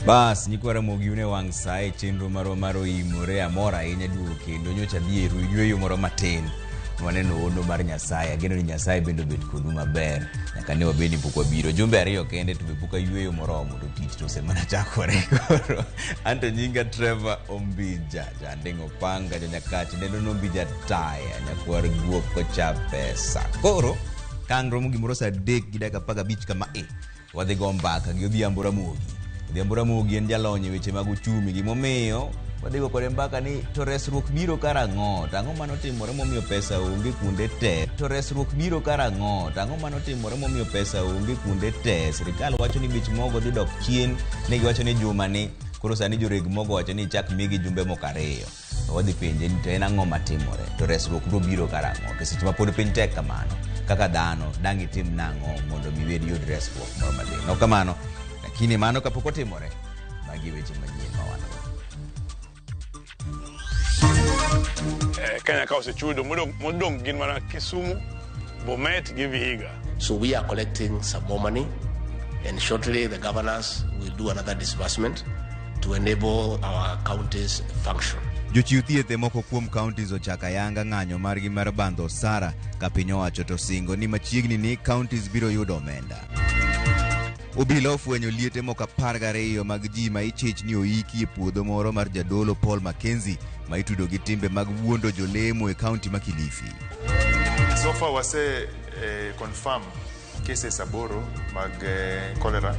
Bas nyikwa Ramogi une wang' sae chenro maro imore amora ahinya duogo kendo nyocha dhi e yweyo moro matin waneno ono mar Nyasaye. Ageno ni Nyasaye bende obed kodu maber nyaka ne wabedi pok wabiro jumbe ariyo kende to be pok yweyo moromo to tich to semana chakore. Koro anto nyinga Trevor Ombija jandeng'o panga janyakach neno nombija taya nyakwar guok kocha pesa. Koro kang' romo gimoro saa 3:15 kama wadhi go mbaka gi Odhiambo Ramogi. Odhiambo Ramogi en jalony e weche mag uchumi gimomiyo wadhigo kode mbaka ni to resruok biro karang'o, tang'o manotimore momiyo pesa onge kuonde te. To resruok biro karang'o, tang'o manotimore momiyo pesa onge kuonde te. Sirikal wacho ni bech mogo dhi dok chien, ne giwacho ni juma ni koro sani joreg mogo wacho ni chak migi jumbe moko 2. Wadhi penje ni to en ang'o matimore, to resruok biro karang'o. To seche ma pod piny tek kamano kaka dhano dang' itim nang'o mondo mibed yud resruok moro matin. No kamano lakini mano kapok otimore magi weche manyien ma wan go. Kenya Kaose chudo modong gin mana Kisumu, Bomet gi Vihiga. So we are collecting some more money, and shortly the governors will do another disbursement to enable our counties function. Jochiw thieth moko kuom counties ochaka yanga ng'anyo margi mar bandho Sara ka piny owacho to singo ni machiegni ni counties biro yudo omenda. Obila ofwenyo liete moko 12 mag ji ma ichich ni oiki e puodho moro mar jadolo Paul Mackenzie ma itudo gi timbe mag wuondo jolemo e kaunti ma Kilifi. So far wase confirm cases 8 mag cholera.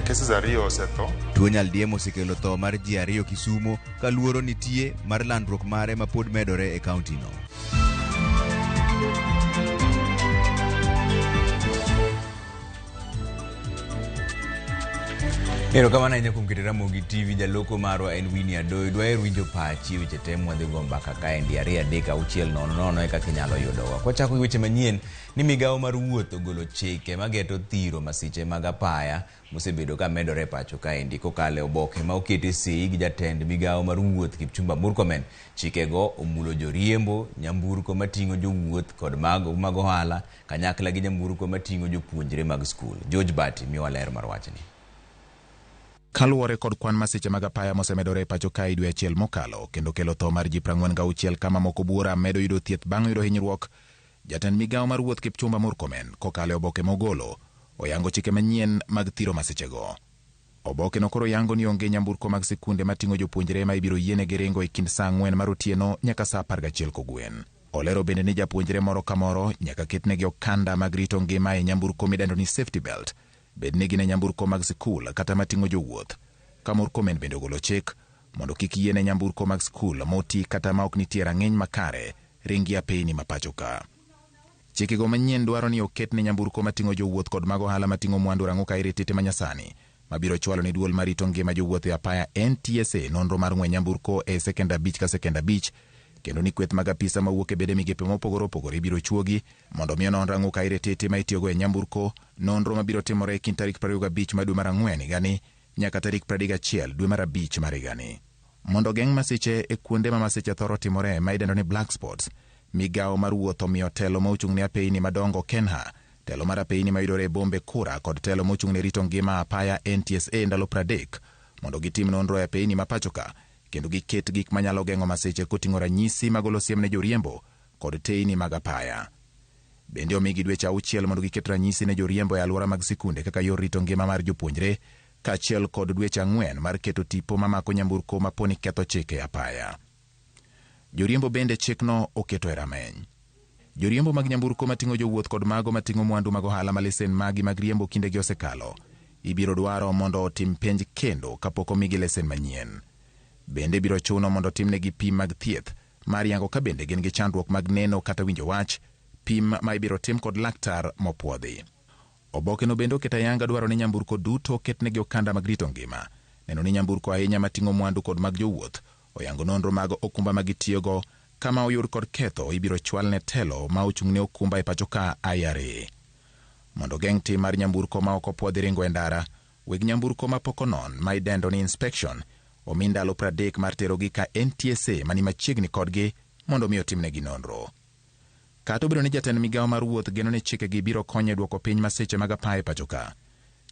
Cases 2 osetho. Tuo nyaldiemo osekelo tho mar ji 2 Kisumo ka luoro nitie mar landruok mare ma pod medore e kaunti no. Ero kama na kuom kete Ramogi TV jaloko marwa en Winnie Adoyo. Dwaer winjo pachi weche temo wadhi go mbaka ka endi 2-3-6-0 eka kinyalo yudowa. Kwa chako weche manyien ni migawo mar wuoth ogolo chike mageto thiro masiche mag apaya mosebedo ka medore pacho ka endi kokale oboke ma okete sei gi jatend migawo mar wuoth Kipchumba Murkomen. Chikego omulo joriembo, nyamburko mating'o jowuoth kod mag ohala kanyakla gi nyamburko mating'o jopuonjre mag skul. George Bati miwa ler mar wachni. Kaluwore kod kwan masiche mag apaya mosemedore pacho ka dwe achiel mokalo kendo kelo tho mar ji 46 kama moko buora medo yudo thieth bang' yudo hinyruok, jatend migawo mar wuoth Kipchumba Murkomen kokale oboke mogolo oyango chike manyien mag thiro masichego. Oboke no koro yango ni onge nyamburko mag sikunde mating'o jopuonjre ma ibiro yienegi ringo e kind saa 4 mar otieno nyaka saa 11 kogwen. Olero bende ni japuonjre moro ka moro nyaka ketnegi okanda mag rito ngima e nyamburko midendo ni safety belt bed nigi ne nyamburko mag skul kata mating'o jowuoth. Ka Murkomen bende ogolo chik mondo kik yiene nyamburko mag skul moti kata ma ok nitie rang'eny makare ringi apeyni mapacho ka. Chikego manyien dwaro ni oket ne nyamburko mating'o jowuoth kod mag ohala mating'o mwandu rang'o ka iretete manyasani mabiro chwalo ni duol marito ngima jowuoth e apaya NTSA nonro mar ng'we nyamburko e sekend 5 ka sekend 5 kendo ni kweth mag apisa mawuok e bede migepe mopogore opogore biro chuogi mondo miyo non rang'o ka iretete ma itiyogo e nyamburko nonro mabiro timore e kind tarik 25 dwe mar 4 higani nyaka tarik 31 dwe mar 5 mar higani. Mondo geng' masiche e kuonde ma masiche thoro timore ma idendo ni black spots, migawo mar wuoth omiyo telo ma ochung' ne apeyni madongo Kenha, telo mar apeyni ma yudore e bombe Kura kod telo ma ochung' ne rito ngima apaya NTSA ndalo 30 mondo gitim nonro e apeyni mapacho ka kendo giket gik manyalo geng'o masiche koting'o ranyisi magolo siem ne joriembo kod teyni mag apaya. Bende omigi dweche 6 mondo giket ranyisi ne joriembo e alwora mag sikunde kaka yor rito ngima mar jopuonjre kaachiel kod dweche 4 mar keto tipo mamako nyamburko maponi ketho chike apaya. Joriembo bende chikno oketo e rameny. Joriembo mag nyamburko mating'o jowuoth kod mago mating'o mwandu mag ohala ma lesen magi mag riembo kindegi osekalo ibiro dwaro mondo otim penj kendo kapok omigi lesen manyien. Bende biro chuno mondo timnegi pim mag thieth mar yango ka bende gin gi chandruok mag neno kata winjo wach, pim ma ibiro tim kod laktar mopuodhi. Oboke no bende oketa yanga dwaro ni nyamburko duto ketnegi okanda mag rito ngima, neno ni nyamburko ahinya mating'o mwandu kod mag jowuoth oyango nonro mag okumba magitiyogo kama oyud kod ketho ibiro chwal ne telo ma ochung' ne okumba e pacho ka IRA. Mondo geng' tim mar nyamburko ma ok opuodhi ringo e ndara, weg nyamburko ma pok onon ma idendo ni inspection omi ndalo 30 mar terogi ka NTSA mani machiegni kodgi mondo mi otimnegi nonro. Kata obedo ni jatend migawo mar wuoth geno ni chikegi biro konyo e duoko piny masiche mag apaya e pacho ka,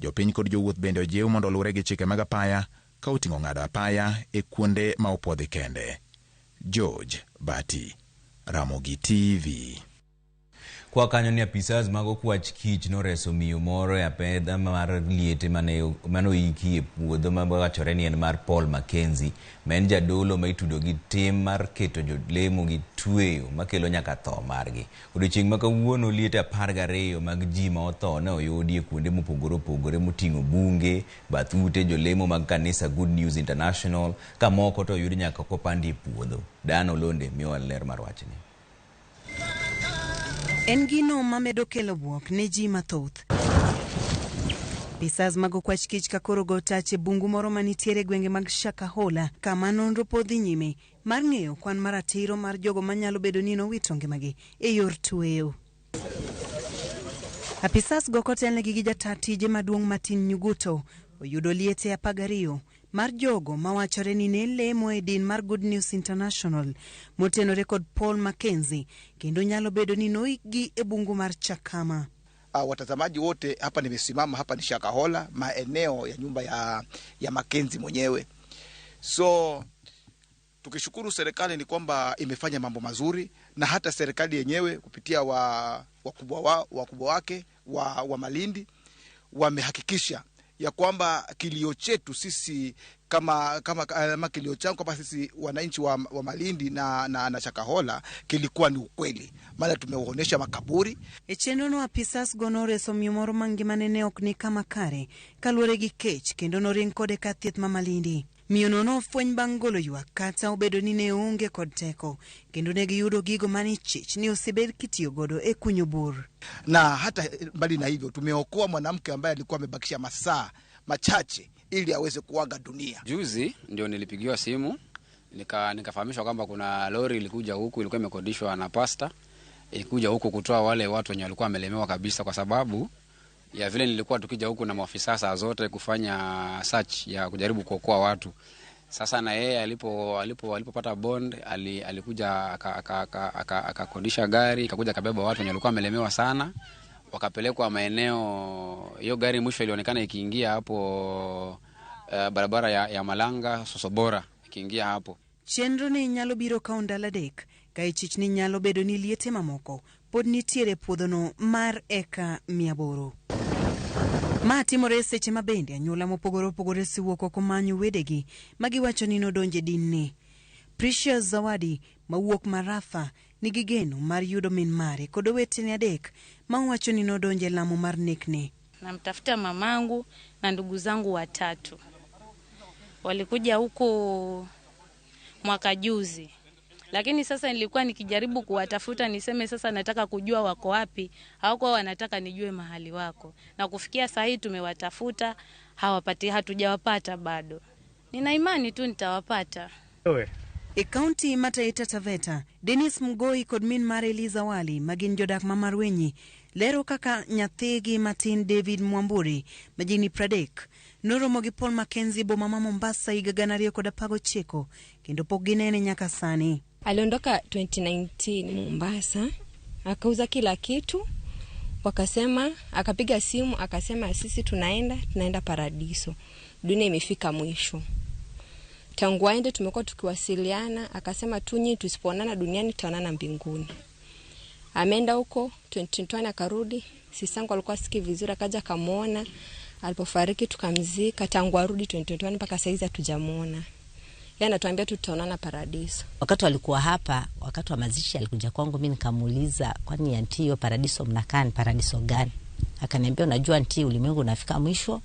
Jopiny kod jowuoth bende ojiw mondo oluwre gi chike mag apaya ka oting'o ng'ado apaya e kuonde ma opwodhi kende. George Bati, Ramogi TV. Kwa kanyo ni apisas mag okwach kich noreso miyo moro e apedha mar liete manoiki e puodho mawachore ni en mar Paul Mackenzie, ma en jadolo ma itudo gi tim mar keto jolemo gi tweyo makelo nyaka tho margi. Odiochieng' ma kawuono liete 12 mag ji ma otho ne oyudi e kuonde mopogore opogore moting'o bunge, bath ute jolemo mag kanisa Good News International, ka moko to oyudi nyaka kopandi e puodho. Dano Londe miyo ler mar wachni. En gino mamedo kelo buok ne ji mathoth. Pisas mag okwach kich ka koro go tache bungu moro manitiere gwenge mag Shakahola, kama nonro podhi nyime mar ng'eyo kwan maratiro mar jogo manyalo bedo ni nowito ngimagi e yor tweyo. Apisas go kotelnegi gi jataa tije maduong' Martin Nyuguto oyudo liete 12 mar jogo mawachore ni ne lemo e din mar Good News International motenore kod Paul Mackenzie, kendo nyalo bedo ni noikgi e bungu mar Chakama. Watazamaji wote, hapa nimesimama hapa ni Shakahola, maeneo ya nyumba ya Mackenzie mwenyewe. So tukishukuru serikali ni kwamba imefanya mambo mazuri, na hata serikali yenyewe kupitia wakubwa wake wa Malindi wamehakikisha ya kwamba kilio chetu sisi kama kilio changu kwamba sisi wananchi wa Malindi na Shakahola kilikuwa ni ukweli, maana tumeonyesha makaburi. Echendono apisas gonore somyo moro mangimane ne ok ni kama kare kaluwore gi kech kendo noring kode ka thieth ma Malindi. Miyono nofweny bang' golo ywak kata obedo ni ne onge kod teko, kendo ne giyudo gigo mani chich ni osebed kitiyo godo e kunyo bur. Na hata mbali na hivyo tumeokoa mwanamke ambaye alikuwa amebakisha masaa machache ili aweze kuaga dunia. Juzi ndio nilipigiwa simu nikafahamishwa kwamba kuna lori ilikuja huku, ilikuwa imekodishwa na pasta, ilikuja huku kutoa wale watu wenye walikuwa wamelemewa kabisa, kwa sababu ya vile nilikuwa tukija huku na maafisa saa zote kufanya search ya kujaribu kuokoa watu. Sasa na yeye alipopata bond alikuja akakodisha gari, akakuja kabeba watu wenye walikuwa wamelemewa sana, wakapelekwa maeneo. Hiyo gari mwisho ilionekana ikiingia hapo barabara ya Malanga Sosobora, ikiingia hapo. Chenro ni nyalo biro kaundala dek ka ichich ni nyalo bedo ni liete mamoko pod nitiere puodhono mar eka 800. Ma timore seche mabende anyuola mopogore opogore siwuok oko manyo wedegi magiwacho ni nodonje dinni. Precious Zawadi mawuok Marafa nigi geno mar yudo min mare kod owetene adek ma wacho ni nodonje lamo mar nekne. Namtafuta mamangu na ndugu zangu 3. Walikuja huko mwaka juzi. Lakini sasa nilikuwa nikijaribu kuwatafuta niseme sasa nataka kujua wako wapi. Hawako wanataka nijue mahali wako. Na kufikia saa hii tumewatafuta, hatujawapata bado. Nina imani tu nitawapata. E kaunti ma Taita Taveta, Dennis Mugoi kod min mare Eliza Wali magin jodak ma Marwenyi lero kaka nyathigi Martin David Mwamburi majini 30 noromo gi Paul Mackenzie boma ma Mombasa higa 2019 kendo pok ginene nyaka sani. Aliondoka 2019 Mombasa, akauza kila kitu, wakasema, akapiga simu akasema sisi tunaenda Paradiso, dunia imefika mwisho. Tangu aende tumekuwa tukiwasiliana, akasema tunyi tusipoonana duniani tutaonana mbinguni. Ameenda huko 2020 akarudi, sisangu alikuwa siki vizuri, akaja kamuona, alipofariki tukamzika. Tangu arudi 2021 mpaka saizi hatujamuona. Yeye anatuambia tutaonana Paradiso. Wakati alikuwa hapa, wakati wa mazishi alikuja kwangu, mimi nikamuuliza kwani anti hiyo Paradiso mnakaa ni Paradiso gani? Akaniambia unajua anti ulimwengu unafika mwisho.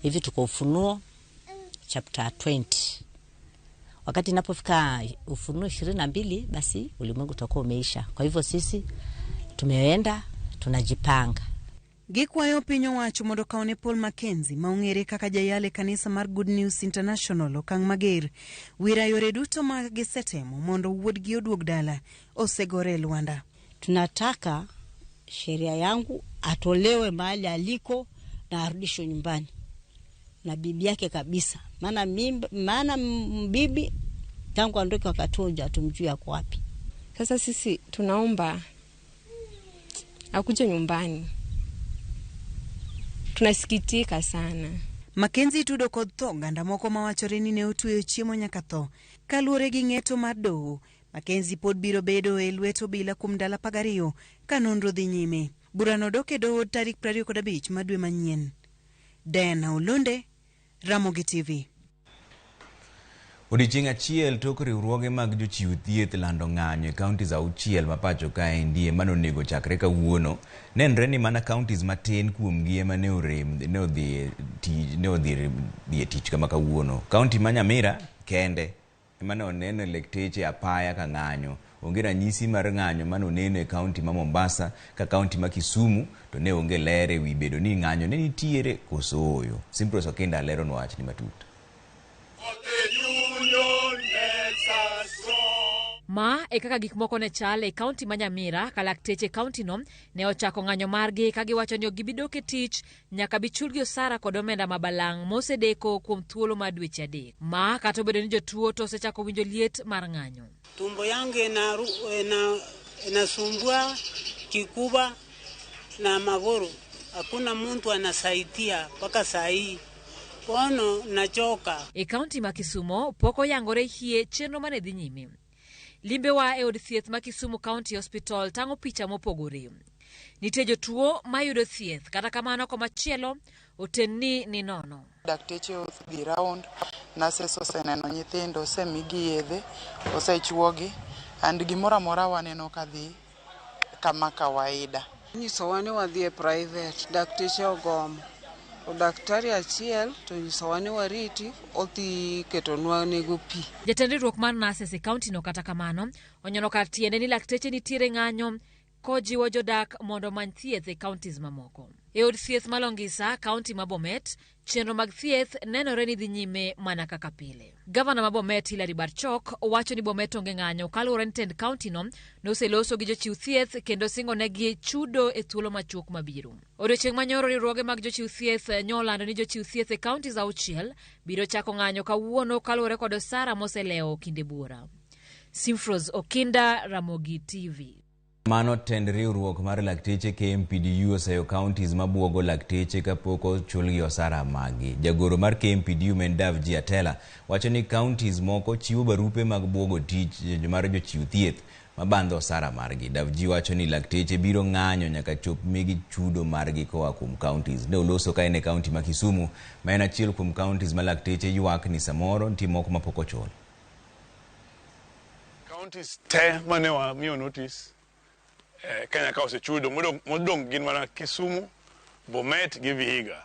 Hivi tuko Ufunuo chapter 20. Wakati inapofika Ufunuo 22 basi ulimwengu utakuwa umeisha. Kwa hivyo sisi tumeenda tunajipanga. Gikwayo pinyo wacho mondo kaone Paul Mackenzie maongere kaka jayale kanisa mar Good News International okang mager wira yore duto magisetemo mondo wuodgi oduog dala osegore Luanda. Tunataka sheria yangu atolewe mahali aliko na arudishwe nyumbani na bibi yake kabisa, maana bibi tangu andoke wakatoja tumjui yako wapi. Sasa sisi tunaomba akuje nyumbani. Tunasikitika sana. Makenzi tudo kod tho ganda moko mawachore ni ne otweyo chiemo nyaka tho. Kaluwore gi ng'eto mar doho, Makenzi pod biro bedo e lwet obila kuom dala 12 ka nonro dhi nyime. Burano dok e doho tarik 25 ma dwe manyien. Diana Olunde, Ramogi TV. Odiochieng' achiel tok riwruoge mag jochiw thieth lando ng'anyo e kauntis 6 ma pacho kae ndie manonego chakre kawuono. Nenre ni mana kauntis matin kuomgi ema ne odhi e tich kama kawuono. Kaunti ma Nyamira kende ema ne oneno lekteche apaya ka ng'anyo. Onge ranyisi mar ng'anyo mano neno e kaunti ma Mombasa, ka kaunti ma Kisumu to ne onge lere wi bedo ni ng'anyo ne nitiere koso oyo. Simpros Okinda lero no wach ni matut. Ma e kaka gik moko ne chal e kaunti ma Nyamira ka lakteche kaunti no ne ochako ng'anyo margi ka giwacho ni gibidok e tich nyaka bichulgi osara kod omenda mabalang' mosedeko kuom thuolo mar dweche 3. Ma kata obedo ni jotuo to osechako winjo liet mar ng'anyo. Tumbo yangu inasumbua kikuba na magoro. Hakuna mtu anasaidia mpaka saa hii. Pono nachoka. E kaunti ma Kisumo poko yangore hie chenro mane dhi nyime. Limbewa e od thieth ma Kisumu County Hospital tango picha mopogore. Nitie jotuo mayudo thieth kata kamano komachielo otenni ni nono. Dakteche odhi round, nurses oseneno nyithindo, osemigi yedhe, osechuogi, and gimoro amora waneno kadhi kama kawaida. Nyisowa ni wadhi e private, dakteche ogomo. Daktari achiel to nyisowa ni wariti odhi ketonwa nego pi. Jatend riwruok mar nurses e kaunti no kata kamano onyono kar tiende ni lakteche nitiere ng'anyo kojiwo jodak mondo many thieth e kauntis mamoko. E od thieth malongisa kaunti ma Bomet, chenro mag thieth nenore ni dhi nyime mana kaka pile. Gavana ma Bomet Hilary Barchok wacho ni Bomet onge ng'anyo kaluwore ni tend kaunti no noseloso gi jochiw thieth kendo singo negi chudo e thuolo machuok mabiro. Odiochieng' manyoro riwruoge mag jochiw thieth nyolando ni jochiw thieth e kauntis 6 biro chako ng'anyo kawuono kaluwore kod osara moseleo kinde buora. Simpros Okinda, Ramogi TV. Mano tend riwruok mar lakteche KMPDU oseyo kauntis mabuogo lakteche kapok ochulgi osara magi. Jagoro mar KMPDU Mendav Jiatela wacho ni kauntis moko chiwo barupe mag buogo tich mar jochiw thieth mabandho osara margi. Davji wacho ni lakteche biro ng'anyo nyaka chop migi chudo margi koa kuom kauntis. Ne oloso ka ene kaunti ma Kisumu ma en achiel kuom kauntis ma lakteche ywak ni samoro nitie moko mapok ochul. Kauntis te mane wa miyo notice Kenya ka osechudo modong gin mana Kisumu, Bomet gi Vihiga.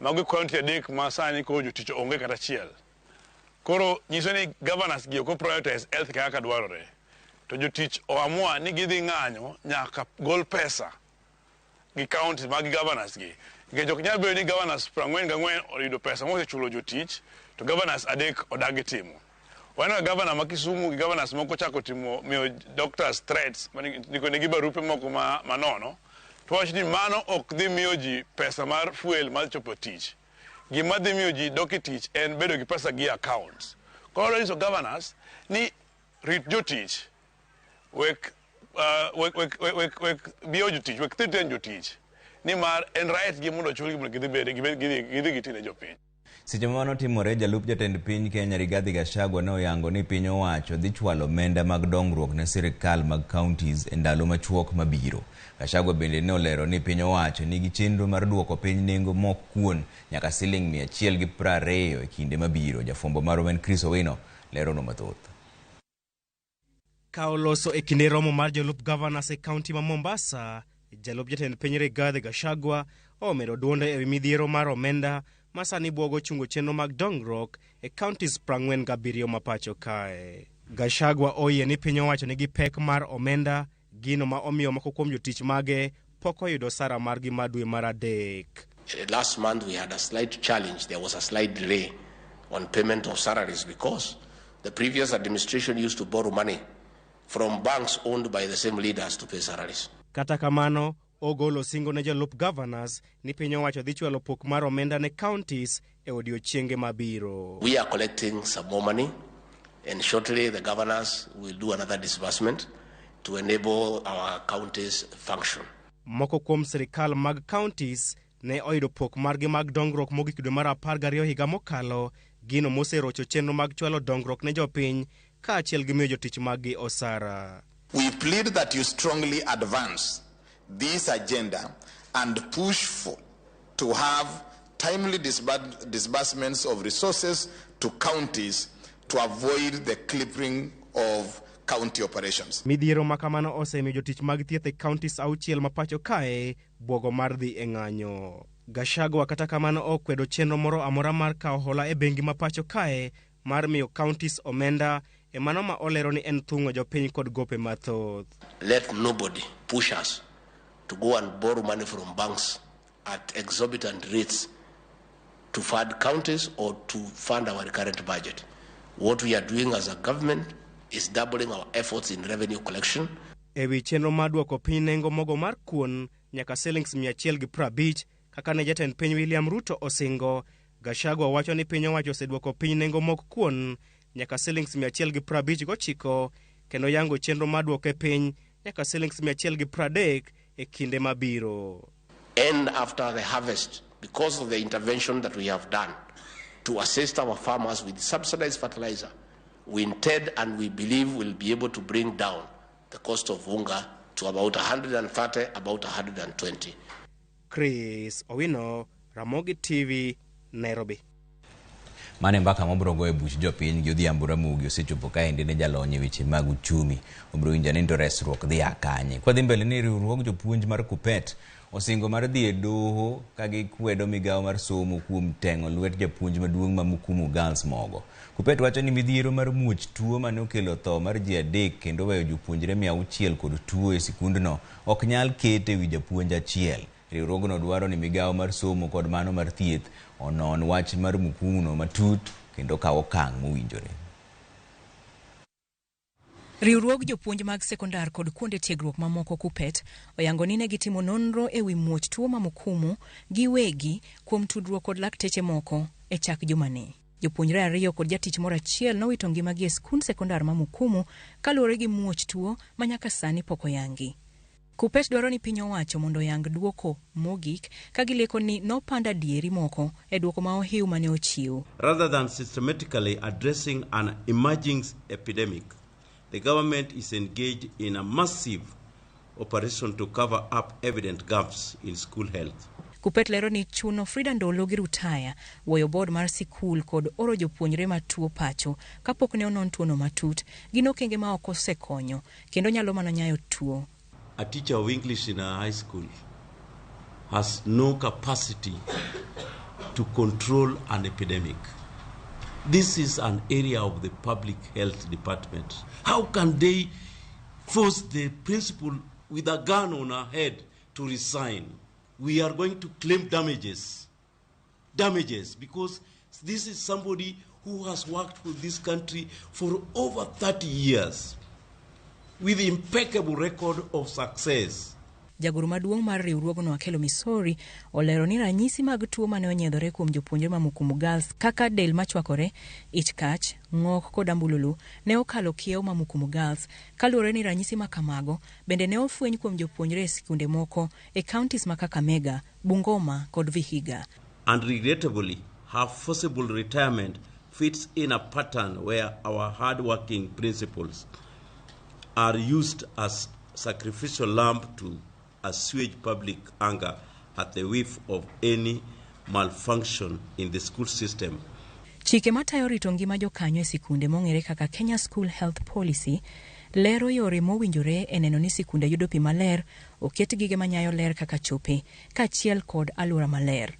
Mago kaunti 3 ma sani ko jotich onge kata achiel. Koro nyiso ni governors gi ko prioritize health kaka dwarore. To jotich oamua ni gidhi ng'anyo nyaka gol pesa gi county mag governors gi. Nikech ok nyal bedo ni governors 44 oyudo pesa mosechulo jotich to governors 3 odagi timo. Wana governor ma Kisumu gi governors moko chako timo miyo doctors threats niko negi barupe moko manono. To wacho ni mano ok dhi miyo ji pesa mar fuel mar chopo tich. Gima dhi miyo ji doki tich en bedo gi pesa gi accounts. Koro nyiso governors ni rit jotich wek biyo jotich wek thiten jotich ni mar en right gi mondo chulgi mondo gidhi gitine jopiny. Seche mano timore jalup jatend piny Kenya Rigathi Gachagua ne oyango ni piny owacho dhi chwalo omenda mag dongruok ne sirikal mag counties e ndalo machuok mabiro. Gachagua bende ne olero ni piny owacho nigi chenro mar duoko piny nengo mok kuon nyaka $120 e kinde mabiro. Jafwambo mar Owen Chris Owino lero no mathoth. Ka oloso e kinde romo mar jolup governors e kaunti ma Mombasa, jalup jatend piny Rigathi Gachagua omedo duonde e midhiero mar omenda masani buogo chungo chenro mag dongruok e counties 47 ma pacho kae. Gachagua oyie ni piny owacho nigi pek mar omenda, gino ma omiyo moko kuom jotich mage pok oyudo osara margi ma dwe mar 3. Last month we had a slight challenge. There was a slight delay on payment of salaries because the previous administration used to borrow money from banks owned by the same leaders to pay salaries. Kata kamano, ogolo singo ne jolup governors ni piny owacho dhi chwalo pok mar omenda ne counties e odiochienge mabiro. We are collecting some more money and shortly the governors will do another disbursement to enable our counties function. Moko kuom sirikal mag counties ne oyudo pok margi mag dongruok mogik dwe mar 12 higa mokalo, gino moserocho chenro mag chwalo dongruok ne jopiny kaachiel gi miyo jotich maggi osara. We plead that you strongly advance this agenda and push to have timely disbursements of resources to counties to avoid the clipping of county operations. Midhiero makamano osemiyo jotich mag thieth e counties 6 mapacho kae bwogo mar dhi e ng'anyo. Gachagua kata kamano okwedo chenro moro amora mar kawo hola e bengi mapacho kae mar miyo counties omenda e mano ma olero ni en thung'o jopiny kod gope mathoth. Let nobody push us to go and borrow money from banks at exorbitant rates to fund counties or to fund our current budget. What we are doing as a government is doubling our efforts in revenue collection. Ewi chenro mar duoko piny nengo mogo mar kuon nyaka shillings 150 kaka ne jatend piny William Ruto osingo, Gachagua wacho ni piny owacho oseduoko piny nengo mok kuon nyaka shillings 159 kendo yango chenro mar duoke piny nyaka shillings 130 e kinde mabiro. And after the harvest, because of the intervention that we have done to assist our farmers with subsidized fertilizer, we intend and we believe we'll be able to bring down the cost of unga to about 130, about 120. Chris Owino, Ramogi TV, Nairobi. Mane mbaka mobrogo e buch jopiny gi odhiambo Ramogi osechopo kaendi ne jalony e weche mag uchumi. Obro winja ni to resruok dhi akanye. Kwa dhi mbele ni riwruog jopuonj mar Kupet osingo mar dhi e doho ka gikwedo migawo mar somo kuom teng'o lwet japuonj maduong' ma Mukumu Girls mogo. Kupet wacho ni midhiero mar muoch tuo mane okelo tho mar ji 3 kendo weyo jopuonjre 600 kod tuo e sikundno ok nyal kete wi japuonj achiel. Riwruogno dwaro ni migawo mar somo kod mano mar thieth onon wach mar Mukumu no matut kendo kawo okang' mowinjore. Riwruog jopuonj mag sekondar kod kuonde tiegruok mamoko Kupet oyango ni ne gitimo nonro e wi muoch tuo ma Mukumu gi wegi kuom tudruok kod lakteche moko e chak jumani. Jopuonjre 2 kod jatich moro achiel nowito ngimagi e skund sekondar ma Mukumu kaluwore gi muoch tuo ma nyaka sani pok oyangi. Kupet dwaro ni piny owacho mondo yang duoko mogik ka gileko ni nopanda dieri moko e duoko ma ohiu mane ochiw. Rather than systematically addressing an emerging epidemic, the government is engaged in a massive operation to cover up evident gaps in school health. Kupet lero ni chuno Frida Ndolo gi Rutaya woyo board mar sikul kod oro jopuonjre matuo pacho kapok ne onon tuono matut gino kenge ma ok osekonyo kendo nyalo mana nyayo tuo. A teacher of English in a high school has no capacity to control an epidemic. This is an area of the public health department. How can they force the principal with a gun on her head to resign? We are going to claim damages because this is somebody who has worked with this country for over 30 years with impeccable record of success. Jagoro maduong' mar riwruogno Akelo Misori olero ni ranyisi mag tuo mane onyiedhore kuom jopuonjre ma Mukumu Girls kaka del machwakore, ich kach, ng'ok kod ambululu ne okalo kiewo ma Mukumu Girls kaluwore ni ranyisi ma kamago bende ne ofweny kuom jopuonjre e sikunde moko e counties ma Kakamega, Bungoma kod Vihiga. And regrettably, her forcible retirement fits in a pattern where our hard-working principals are used as sacrificial lamb to assuage public anger at the whiff of any malfunction in the school system. Chike matayo rito ngima jokanyo e sikunde mong'ere kaka Kenya School Health Policy lero yore mowinjore e neno ni sikunde yudo pi maler, oket gige manyayo ler kaka chope, kaachiel kod alwora maler.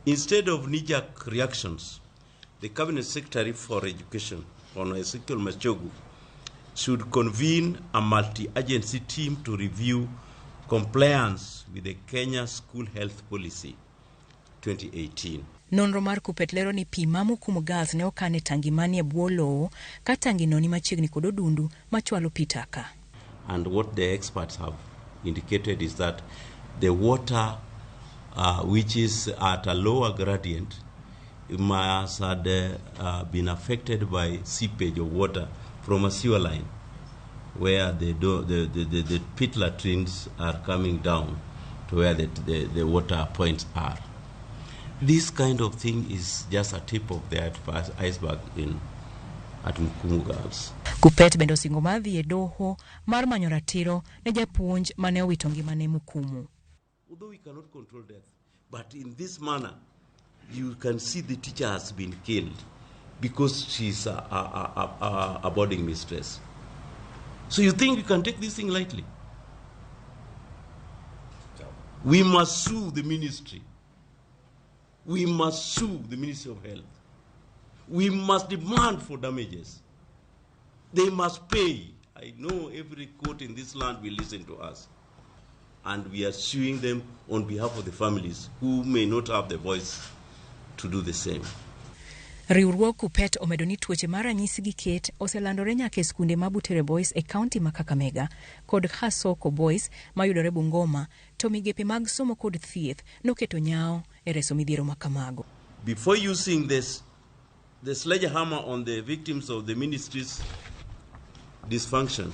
Instead of knee-jerk reactions, the Cabinet Secretary for Education, Hon. Ezekiel Machogu, should convene a multi-agency team to review compliance with the Kenya School Health Policy 2018. Nonro mar Kupet lero ni pi ma Mukumu Girls ne okane tangi manie bwo lowo ka tangi no ni machiegni kod odundu machwalo pi taka. And what the experts have indicated is that the water which is at a lower gradient must have been affected by seepage of water from a sewer line where the pit latrines are coming down to where the water points are. This kind of thing is just a tip of the iceberg at Mukumu Girls. Kupet bende osingo madhi e doho mar manyo ratiro ne japuonj mane owito ngimane Mukumu. Although we cannot control death, but in this manner, you can see the teacher has been killed because she's a boarding mistress. So you think you can take this thing lightly? We must sue the ministry. We must sue the Ministry of Health. We must demand for damages. They must pay. I know every court in this land will listen to us. And we are suing them on behalf of the families who may not have the voice to do the same. Riwruok Kupet omedo ni tuoche mar ranyisi gi ket oselandore nyaka e skunde ma Butere Boys e kaunti ma Kakamega kod Hasoko Boys mayudore Bungoma, to migepe mag somo kod thieth noketo nyao e reso midhiero ma kamago. Before using the sledgehammer on the victims of the ministry's dysfunction,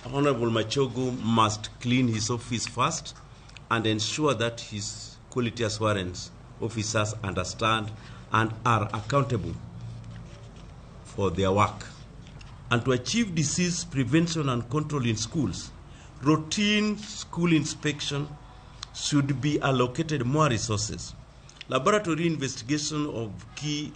Honorable Machogo must clean his office first and ensure that his quality assurance officers understand and are accountable for their work. And to achieve disease prevention and control in schools, routine school inspection should be allocated more resources. Laboratory investigation of key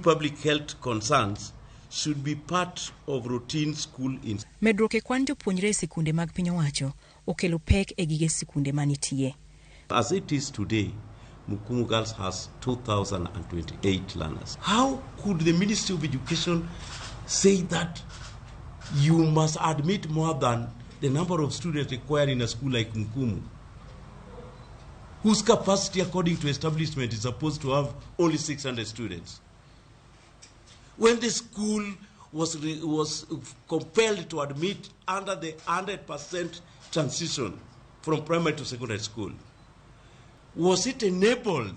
public health concerns should be part of routine school inspection. Medruok e kwan jopuonjre e sikunde mag piny owacho okelo pek e gige sikunde manitie. As it is today, Mukumu Girls has 2,028 learners. How could the Ministry of Education say that you must admit more than the number of students required in a school like Mukumu, whose capacity according to establishment is supposed to have only 600 students? When the school was compelled to admit under the 100% transition from primary to secondary school, was it enabled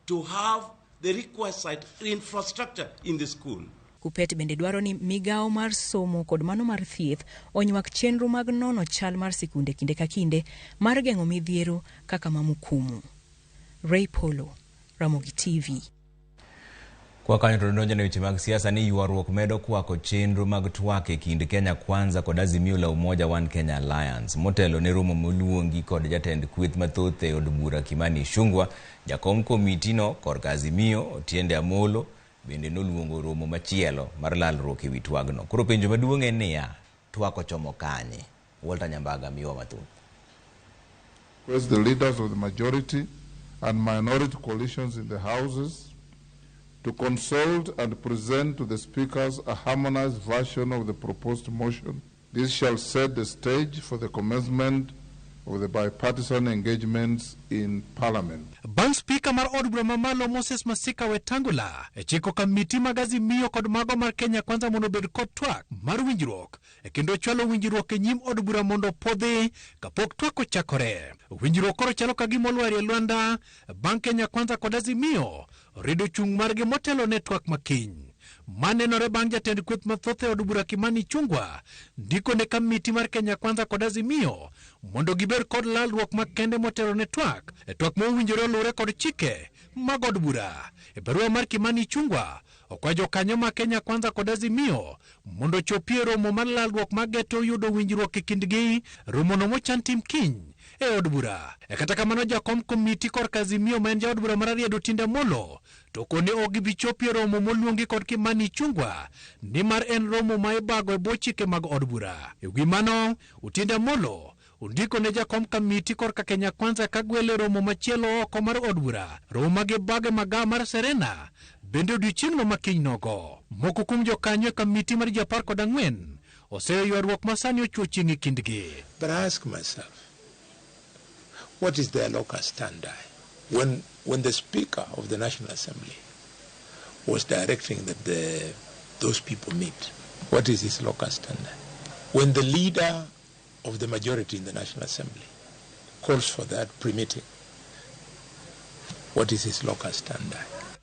to have the requisite infrastructure in the school? Kupet bende dwaro ni migao mar somo kod mano mar thieth onywak chenro mag nono chal mar sikunde kinde ka kinde mar geng'o midhiero kaka ma Mukumu. Ray Polo, Ramogi TV. Kwa kanyo to donjo ne weche mag siasa ni ywaruok medo kwako chenro mag twak e kind Kenya Kwanza kod Azimio la Umoja One Kenya Alliance. Motelo ne romo moluongi kod jatend kweth mathoth e od bura Kimani Ichung'wah, jakom komiti no kod Azimio Otiende Amolo bende noluongo romo machielo mar lalruok e wi twagno. Koro penjo maduong' en niya, twak ochomo kanye? Walter Nyambaga miwa mathoth. Request the leaders of the majority and minority coalitions in the houses to consult and present to the speakers a harmonized version of the proposed motion. This shall set the stage for the commencement of the bipartisan engagements in Parliament. Bang Speaker mar od bura mamalo Moses Masika Wetangula chiko kamiti mag Azimio kod mago mar Kenya Kwanza mondo bed kod twak mar winjruok kendo chwalo winjruok e nyim od bura mondo podhi kapok twak ochakore. Winjruok koro chalo ka gima olwar e lwanda bang Kenya Kwanza kod Azimio rido chung margi motelo ne twak makiny. Manenore bang jatend kweth mathoth e od bura Kimani Ichung'wah ndiko ne kamiti mar Kenya Kwanza kod Azimio mondo giber kod lalruok makende motelo ne twak mowinjore luwre kod chike mag od bura. E barua mar Kimani Ichung'wah okwajo kanyo ma Kenya Kwanza kod Azimio mondo chopie romo mar lalruok mageto yudo winjruok e kindgi, romo no mochan tim kiny e od bura. Kata kamano jakom komiti kod Azimio ma en ja od bura mar Ariado Otiende Amolo to kone ogibi chopie romo moluongi kod Kimani Ichung'wah nimar en romo ma ibago e bwo chike mag od bura. E wi mano Otiende Amolo undiko ne jakom kamiti kod Kenya Kwanza kagwele romo machielo oko mar od bura, romo mag bage maga mar Serena bende odiochieng'no makiny nogo. Moko kuom jokanyo e kamiti mar 14 oseyo ywaruok masani ochuo chieng' e kindgi. But I ask myself, what is their locus standi? When the Speaker of the National Assembly was directing that those people meet, what is his locus standi? When the leader of the majority in the National Assembly calls for that pre-meeting, what is his locus standi?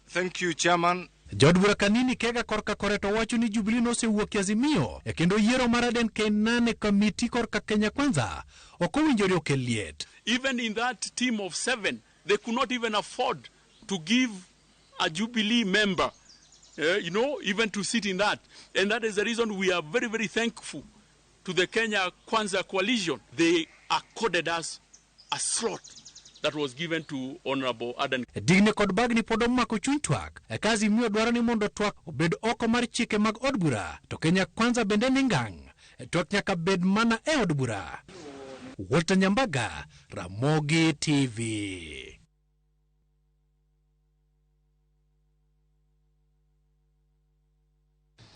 Thank you, Chairman. Jod bura Kanini Kega korka koreto wacho ni Jubilee nosewuok Azimio kendo yiero mar Aden Kenane komiti korka Kenya Kwanza okowinjore okel liet. Even in that team of 7, they could not even afford to give a Jubilee member, even to sit in that. And that is the reason we are very, very thankful to the Kenya Kwanza coalition. They accorded us a slot that was given to Honorable Aden. Digne kod bagni pod omako chuny twak kazi miyo dwaro ni mondo twak obed oko mar chike mag od bura to Kenya Kwanza bende ni ngang twak nyaka bed mana e od bura. Walter Nyambaga, Ramogi TV.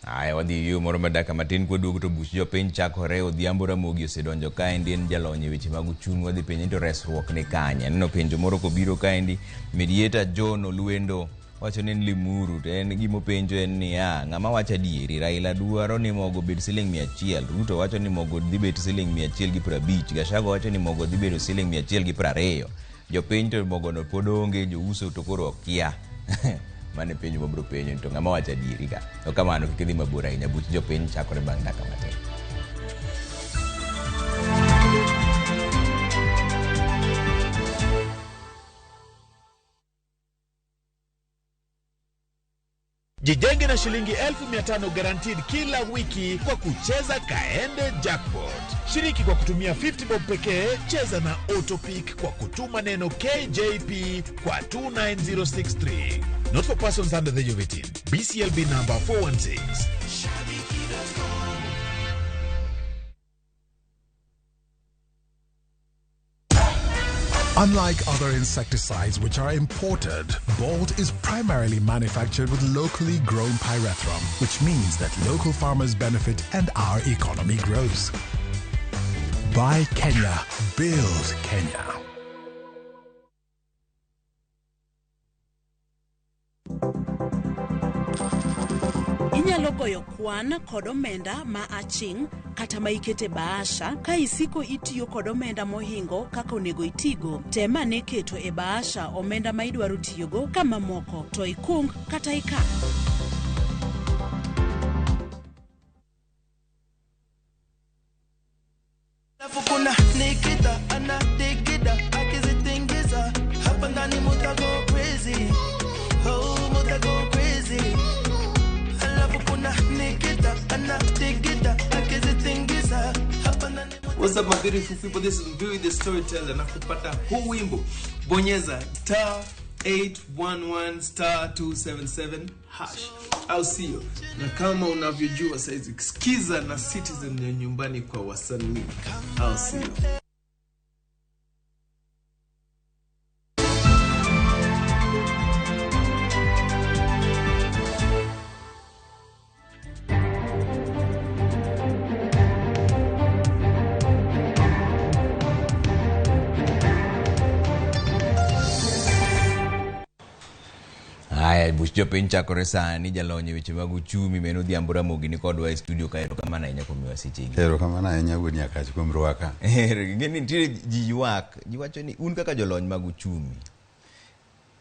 Aya wadhi yo moro madaka matin kwa duogo to buch jopiny chakore odhiambo Ramogi osedonjo kaendi en jalony weche mag uchumi wadhi penjo to resruok ni kanye. Neno penjo moro kobiro kaendi mediator John Olwendo wacho ni Limuru to en gimo penjo en ni ng'ama wacho adieri Raila dwaro ni mogo bed $100, Ruto wacho ni mogo dhi bet $150, Gachagua wacho ni mogo dhi bedo $120. Jopiny to mogo no pod onge, jouso to koro okia. Mane penjo mabro penjo to ng'ama wacho adieri ka. To kamano kik dhi mabor ahinya buch jopiny chakore bang' dakika matin. Jijenge na shilingi 1500 guaranteed kila wiki kwa kucheza Kaende Jackpot. Shiriki kwa kutumia 50 bob pekee, cheza na Autopic kwa kutuma neno KJP kwa 29063. Not for persons under the age of 18. BCLB number 416. Unlike other insecticides which are imported, Bolt is primarily manufactured with locally grown pyrethrum, which means that local farmers benefit and our economy grows. Buy Kenya, build Kenya. Inyalo goyo kwan kod omenda ma aching' kata ma ikete bahasha ka isiko itiyo kod omenda mohingo kaka onego itigo. Tema ne keto e bahasha omenda ma idwaro tiyogo kama moko to ikung kata ikan. Kuna Nikita anatikida akizitingiza hapa ndani muta go crazy. Oh, muta go crazy. Alafu kuna Nikita anatikida akizitingiza hapa ndani. What's up my beautiful people, this is Mbiwi the Storyteller na kupata huu wimbo bonyeza *811*277# au sio? Na kama unavyojua saizi sikiza na Citizen ya nyumbani kwa wasanii au sio? Buch jopiny chakore sani jalony weche mag uchumi meno Odhiambo Ramogi ni kodwa e studio ka. Erokamano ahinya kuom miwa sechegi. Erokamano ahinya wuod Nyakach kuom rwaka. Ng'eni nitie ji ywak, ji wacho ni un kaka jolony mag uchumi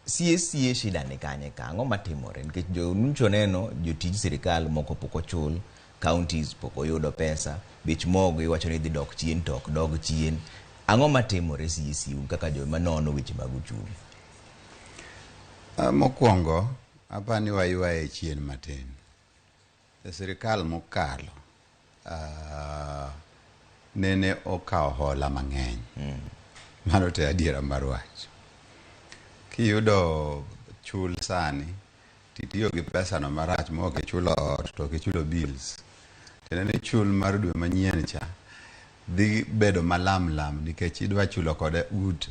sie shida ni kanye ka ang'o matimore nikech nuncho neno jotij sirikal moko pok ochul, counties pok oyudo pesa, bech mogo iwacho ni dhi dok chien to ok dog chien. Ang'o matimore sie un kaka joma nono weche mag uchumi? Mokwongo apani waywaye chien matin. Sirikal mokalo nene okawo hola mang'eny. Mano te adiera mar wach. Kiyudo chul sani titiyo gi pesa no marach mo ke chulo ot to ke chulo bills. Tenene chul mar dwe manyien cha dhi bedo malam nikech idwa chulo kode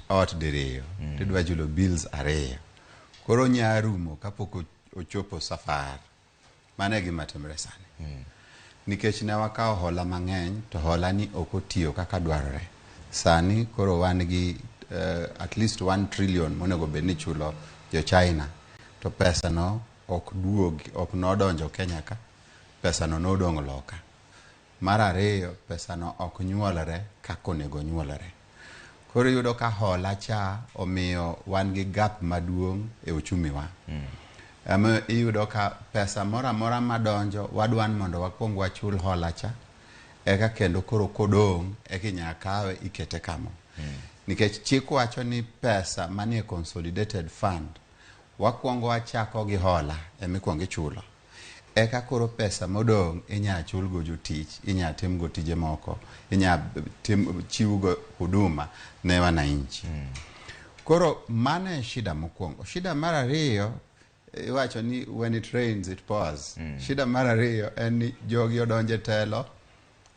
ot diriyo, idwa chulo bills ariyo. Koro nyarumo kapok ochopo safar. Mane gima timre sani. Nikech ne wakawo hola mang'eny to hola ni ok otiyo kaka dwarore. Sani koro wan gi at least 1 trillion monego bed ni chulo jo China. To pesa no ok duogi, ok nodonjo Kenya ka. Pesa no nodong loka. Mar ariyo pesa no ok nyuolre kaka onego nyuolre. Koro yudo ka hola cha omiyo wan gi gap maduong' e uchumi wa. iyudo ka pesa mora mora madonjo wadwan mondo wakwong wachul hola cha eka kendo koro kodong inya kawe ikete kamo nikech chik wacho ni pesa manie consolidated fund wakwongo wachako gi hola emikwongo ichulo eka koro pesa modong inya chul go jotich inya tim go tije moko inya chiwo go huduma ne wananchi koro mane shida mokwongo. Shida mar ariyo iwacho ni when it rains it pours. Shida mar ariyo en ni jogi odonje telo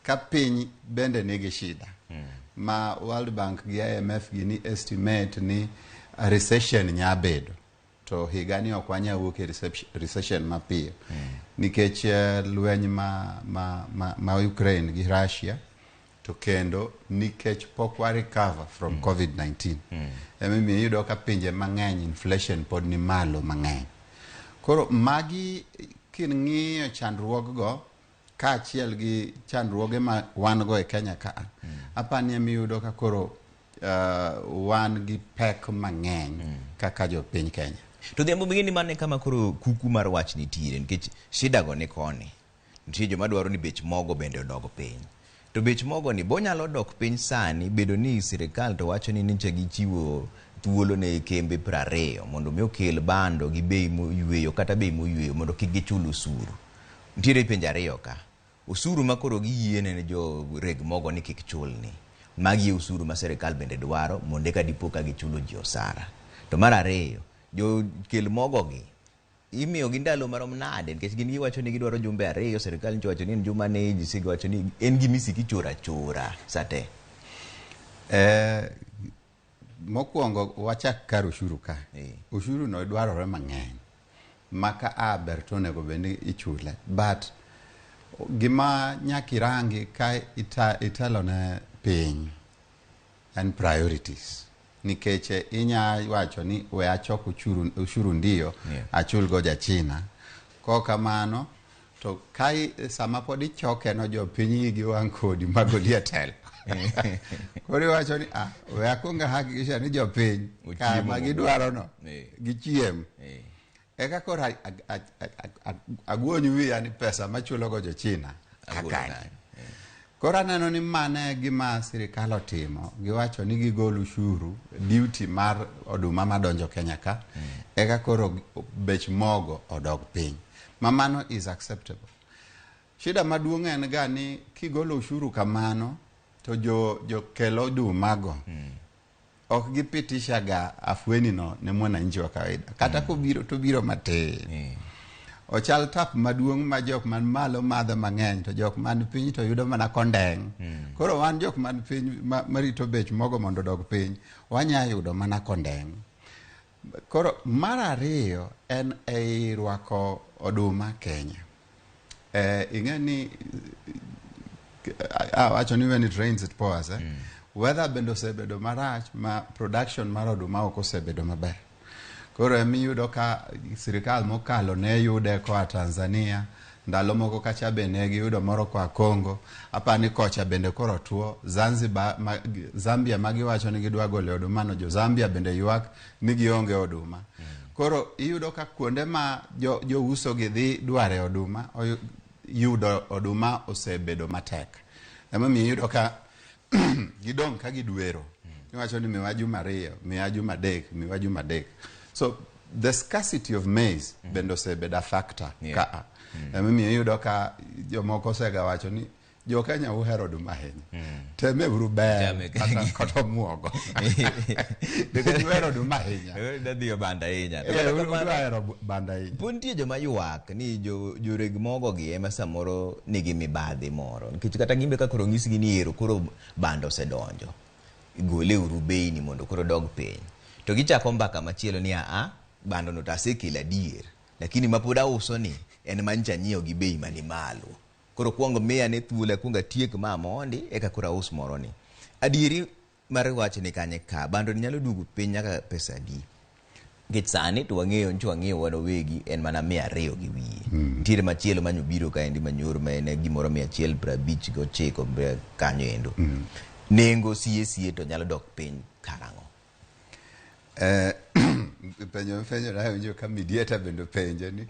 ka piny bende nigi shida ma World Bank gi IMF gini estimate ni recession nyabedo to higani ok wanyawuok e recession mapiyo nikech lweny ma Ukraine gi Russia to kendo nikech pok wa recover from COVID-19 emimiyo yudo ka pinje mang'eny inflation pod ni malo mang'eny. Koro magi king'iyo chandruoggo kaachiel gi chandruoge ma wan go e Kenya ka apani emiyudo ka koro wan gi pek mang'eny kaka jopiny Kenya. To dhiambo ming'eni mane kama koro kuku mar wach nitiere nikech shida go ni koni nitie joma dwaro ni bech mogo bende odog piny to bech mogo ni bonyalo dok piny sani bedo ni sirikal to wacho ni niche gichiwo thuolo ne kembe 20 mondo mi okel bando gi bei moyweyo kata bei moyweyo mondo kik gichul osuru. Nitiere pinje ariyo ka osuru makoro giyiene ne jo reg mogo ni kik chulni magi osuru ma sirikal bende dwaro mondo ka dipo ka gichulo ji osara. To mar ariyo jo kel mogo gi imiyo gi ndalo marom nade nikech gin giwacho ni gidwaro jumbe 2 sirikal nchowacho ni en juma ne ji wacho ni en gimisi kichora chora sate. Mokwongo wachak kar ushuru ka ushuru no dwarore mang'eny maka aber to nego bende ichule but gima nyakirangi ka italo ne piny and priorities nikech inya wacho ni we achok ushuru ndio achul go ja China ko kamano to kai sama pod ichoke no jo piny gi wang kodi magolie tel kori wacho ni we akonga hakikisha ni jo piny kama gidwaro no gichiem eka kora agwonyu wiya ni pesa machulo go jo China akani. Kora neno ni mane gima sirikal otimo giwacho ni gigolo ushuru duty mar oduma madonjo Kenya ka eka koro bech mogo odog piny mamano is acceptable. Shida maduong' en ga ni kigolo ushuru kamano to jo kelo odumago ok gipitisha ga afweni no ne mwananchi wa kawaida kata kubiro to biro matin ochal tap maduong' ma jok man malo madho mang'eny to jok man piny to yudo mana kondeng koro wan jok man piny marito bech mogo mondo dog piny wanya yudo mana kondeng. Koro mar ariyo en rwako oduma Kenya ing'eni wacho ni when it rains it pours weather bendo osebedo marach ma production mar oduma ok osebedo maber. Koro emiyudo ka sirikal mokalo ne yude kwa Tanzania ndalo moko kacha bende giyudo moro kwa Congo apani kocha bende koro tuo Zambia magiwacho ni gidwa golo oduma no jo Zambia bende ywak ni gionge oduma. Koro iyudo ka kuonde ma jo uso gi dhi dware oduma yudo oduma osebedo matek emomiyo iyudo ka gidong ka gidwero iwacho ni miwa juma 2 miwa juma 3 miwa juma 3. So the scarcity of maize bendo sebedo a factor ka emimiyo iyudo ka jomoko sega wacho ni jo Kenya uhero oduma ahinya teme uru ber kata muogo uhero oduma ahinya dadhiyo banda ahinya uhero banda ahinya. Puntie joma ywak ni joreg mogo gi ema samoro nigi mibadhi moro nikech kata gimbe ka koro ng'isgi ni ero koro banda osedonjo igole uru bei ni mondo koro dog piny to gichako mbaka machielo ni bando no tasekela dier lakini mapod auso ni en mancha nyiewo gi bei mani malo koro kuongo miya ne thuolo kuonga tiek ma mondi eka koro aus moro ni adieri mar wach ni kanye ka bando ni nyalo dugo piny nyaka pesa adi nikech sani to wang'eyo wano wegi en mana 200 gi wiye nitiere machielo manyobiro ka endi manyoro ma en gimoro 159 kanyo endo nengo sie to nyalo dok piny karang'o. penjo na winjo ka mediator bendo penje ni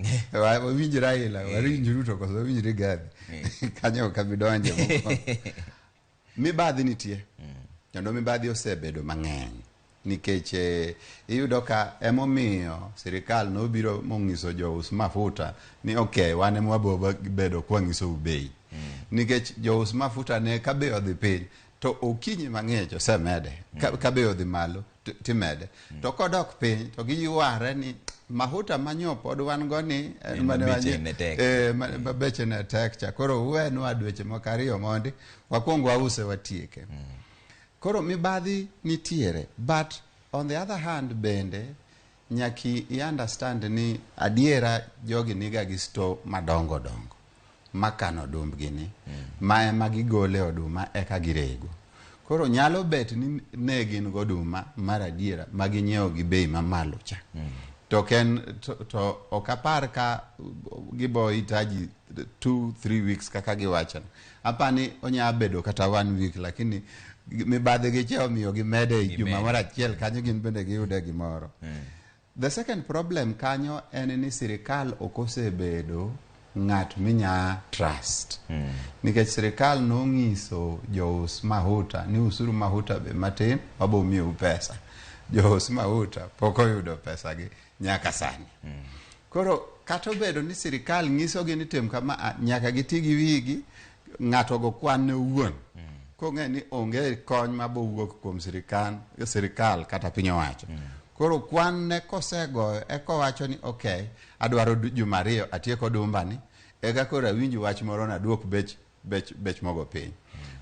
winjo Raila winjo Ruto koso winjo Rigathi kanyo ka bidonje moko mibadhi nitie kendo mibadhi osebedo mang'eny nikech iyudo ka emomiyo sirikal nobiro mongiso jous mafuta ni okay wane mwaboba bedo kwangiso ubei nikech jous mafuta ne kabe odhi piny to okinyi mang'ech osemede kabe odhi malo timede to kodok piny to giyware ni mafuta manyo pod wan go ni beche ne tek cha koro wenwa dweche moko ariyo mondi wakwong wause watieke koro mibadhi nitiere but on the other hand bende nyaki I understand ni adiera jogi niga gi sto madongo dongo makano odumbgi ni ma ema gigole oduma eka girego koro nyalo bet ni ne gin goduma mar adiera maginyiewo gi bei mamalo cha to ken to okapar ka gibo itaji 2-3 weeks kaka giwachana apani onya bedo kata 1 week lakini mibadhi gi cheo miyo gimede juma mar achiel kanyo gin bende giyude gimoro the second problem kanyo en ni sirikal okosebedo ng'at minya trust nikech sirikal nong'iso jous mahuta ni usuru mahuta be matin wabo miyo pesa jous mahuta pok oyudo pesa gi nyaka sani koro kato bedo ni sirikal ng'iso gi ni tem kama nyaka giti gi wigi ng'ato go kwan ne wuon kong'e ni onge kony mabowuok kuom sirikal kata piny owacho koro kwan ne kosegoyo eko wacho ni okay adwaro juma ariyo atieko dumba ni eka koro awinji wach moro na duok bech mogo piny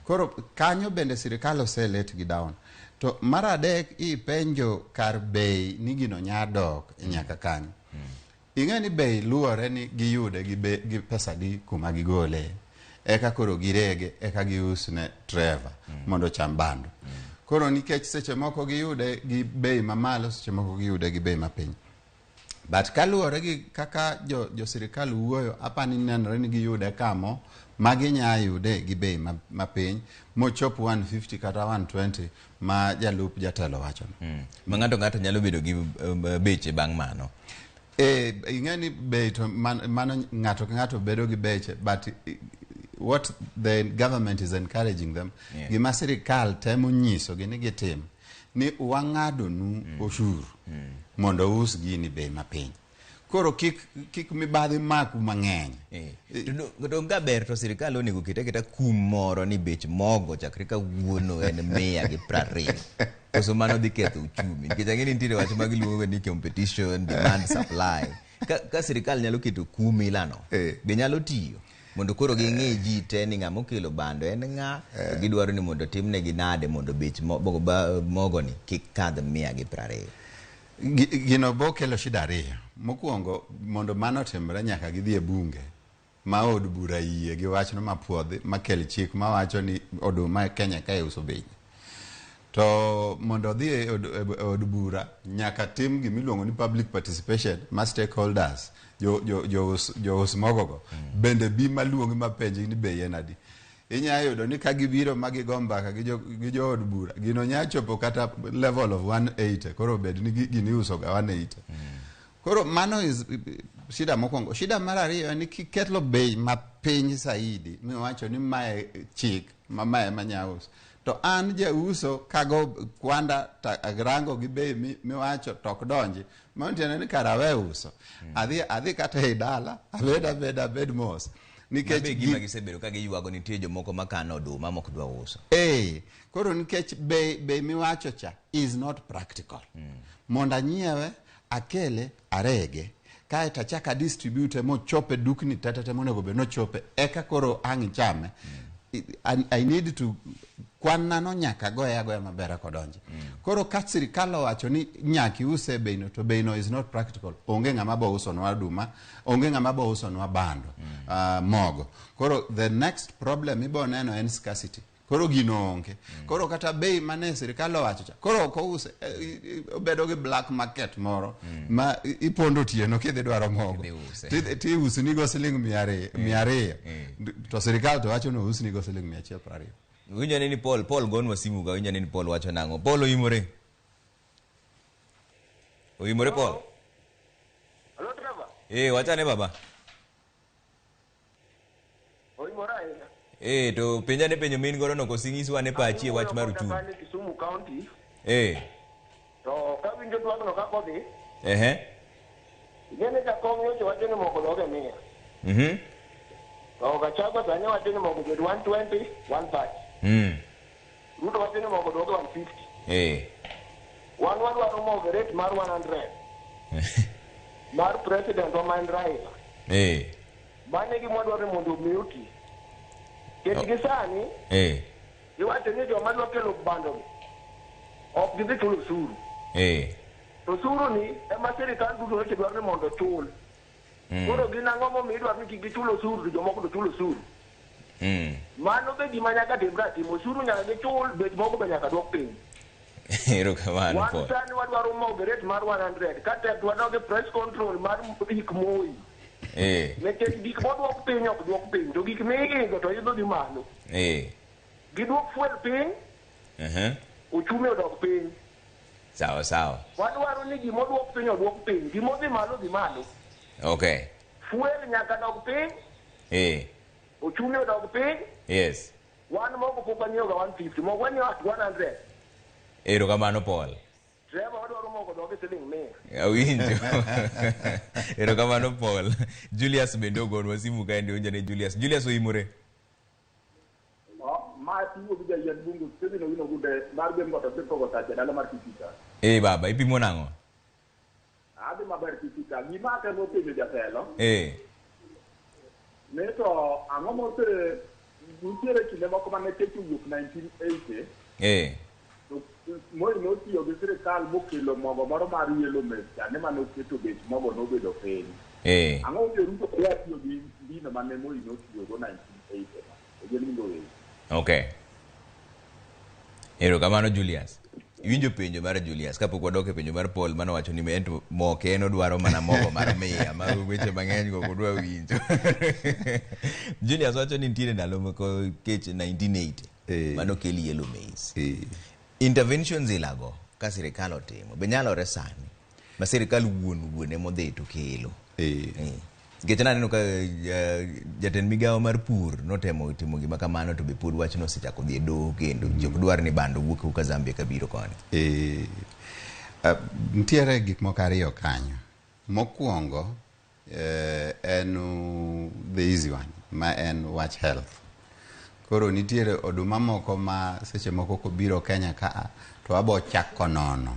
koro kanyo bende sirikal oselet gi down to mar adek ipenjo kar bei ni gino nyadok nyaka kanyo ing'e ni bei luwore ni giyude gi pesa di kuma gigole eka koro girege eka giusne driver mondo cham bando koro nikech seche moko giyude gi bei mamalo seche moko giyude gi bei mapiny but kaluwore gi kaka jo sirikal wuoyo apani nenore ni giyude kamo maginya yude gi bei mapiny mochop 150 kata 120 ma jalup jatelo wacho ma ng'ato nyalo bedo gi beche bang' mano ing'e ni bei to mano ng'ato bedo gi beche but what the government is encouraging them gima sirikal temo nyiso gini gitim ni wang'ado nu oshuru mondo us gini bei mapiny koro kik mibadhi maku mang'eny to ga ber to sirikal onego keta kum moro ni bech mogo chakre kawuono en 120 koso mano dhi ketho uchumi nikech ang'eni nitiere wach ma giluongo ni competition demand supply ka sirikal nyalo keto kum ilano be nyalo tiyo mondo koro ging'e ji te ni ng'ama okelo bando en ng'a gidwaro ni mondo timnegi nade mondo bech mogo ni kik kadh 120 gino bo kelo shida ariyo mokwongo mondo mano timre nyaka gidhi e bunge ma od bura yie gi wachno mapuodhi makel chik mawacho ni oduma Kenya ka uso bei to mondo odhi e od bura nyaka tim gimiluongo ni public participation ma stakeholders jo mogogo bende bi maluongi mapenji ni bei en adi inya yudo ni ka gibiro magigo mbaka gi jo od bura gino nya chopo kata level of 180 koro bed ni gini uso ga 180 koro mano is shida mokwongo shida mar ariyo ni kiketlo bei mapiny saidi miwacho ni mae chik mae manyaus to an jauso kago kwanda agrango gi bei miwacho tok donji montene ni karawe uso adhi kata e dala abed mos nikech gima gisebedo ka giywago nitie jomoko makano oduma mok dwa uso koro nikech bei miwacho cha is not practical mondo anyiewe akele arege kae tachaka distribute mochope dukni tetete monego be nochope eka koro ang' chame I need to kwanna no nyaka goya maber kodonje koro ka sirikal owacho ni nyaki use beino to beino is not practical onge ng'ama bo uso nwa duma onge ng'ama bo uso nwa bando mogo koro the next problem ibo neno en scarcity koro gino onge koro kata bei mane sirikal owacho cha koro ko use obedo gi black market moro ma ipondo tieno kidhi dwaro mogo ti usni go siling 200 to sirikal to wacho no usni go siling 120 winjo ni Paul gon wasimu ga winjo ni Paul wacho nango Paul oimore Oimore Paul. Hello, Trevor. Wachane baba. Oimore ahinya. To penjane penjo min godo no kosing'iswa ne pachi e wach mar uchumi. An Kisumu County. To ka winjo twagno ka kodhi. Ngene jakom nyocha wacho ni mogo doge 100. To Gachagua sani wacho ni mogo bed 120, 130. Ruto wacho ni mogo doge 150. Wan wadwaro mogo rate mar 100. Mar president wa maen Raila. Mane gima dwaro mondo miuti. Keti gi sani. Iwacho ni joma dwa kelo bando ok gidhi chulo osuru. To osuru ni ema sirikal duto weche dwaro ni mondo chul. Koro gin ang'o momiyo idwaro ni kik gichul osuru to jomoko to chulo osuru. Mano be gima nyaka timre atimo. Osuru nyaka gichul, bech moko be nyaka dwok piny. Erokamano. Wan sani wadwaro mogo rate mar 100. Kata wadwaro press control mar gik Moi. Nikech gik modwok piny ok dwok piny. To gik miidho to idho dhi malo. Gidwok fuel piny. Uchumi odok piny. Sawa. Wadwaro ni gimodwok piny odwok piny. Gimodhi malo dhi malo. Fuel nyaka dok piny. Uchumi odok piny. Wan mogo pok wanyiewo ga 150. Mogo wanyiewo at 100. Erokamano Paul. Trevor wadwaro mogo doge siling 100. Awinjo. Erokamano Paul. Julius bende ogonwa simu kaende onjane Julius. Julius oimore. Ma tiwo gi jayen bungu sebi no wino gude mar gem goto siko gota dala mar Kipika. Baba ipimo nango? Adi maber Kipika. Gima ke no pime jatelo. Neto ang'o mose nitiere kinde moko mane kecho wuok 1980. Moi notiyo gi sirikal mokelo mogo moro mar yellow maize chane mane oketo bech mogo nobedo piny. Ang'o momiyo Ruto kaya tiyo gi dino mane Moi notiyo go 1980. Erokamano Julius. Iwinjo penjo mar Julius kapok wadok e penjo mar Paul mano wacho ni mento moke en odwaro mana mogo mar 100 ma weche mang'eny go kodwa winjo. Julius wacho ni nitiere ndalo moko kech 1980 mano keli yellow maize. Interventions ilago ka sirikal otimo be nyalore sani ma sirikal wuon modhi to kelo. Nikech naneno ka jatend migawo mar pur notemo timo gima kamano to be pod wachno osechako dhi e doho kendo jok dwar ni bando wuok ka Zambia ka biro koni. Nitiere gik moko ariyo kanyo. Mokwongo en the easy one ma en watch health. Koro nitiere oduma moko ma seche moko kobiro Kenya ka to abo chako nono.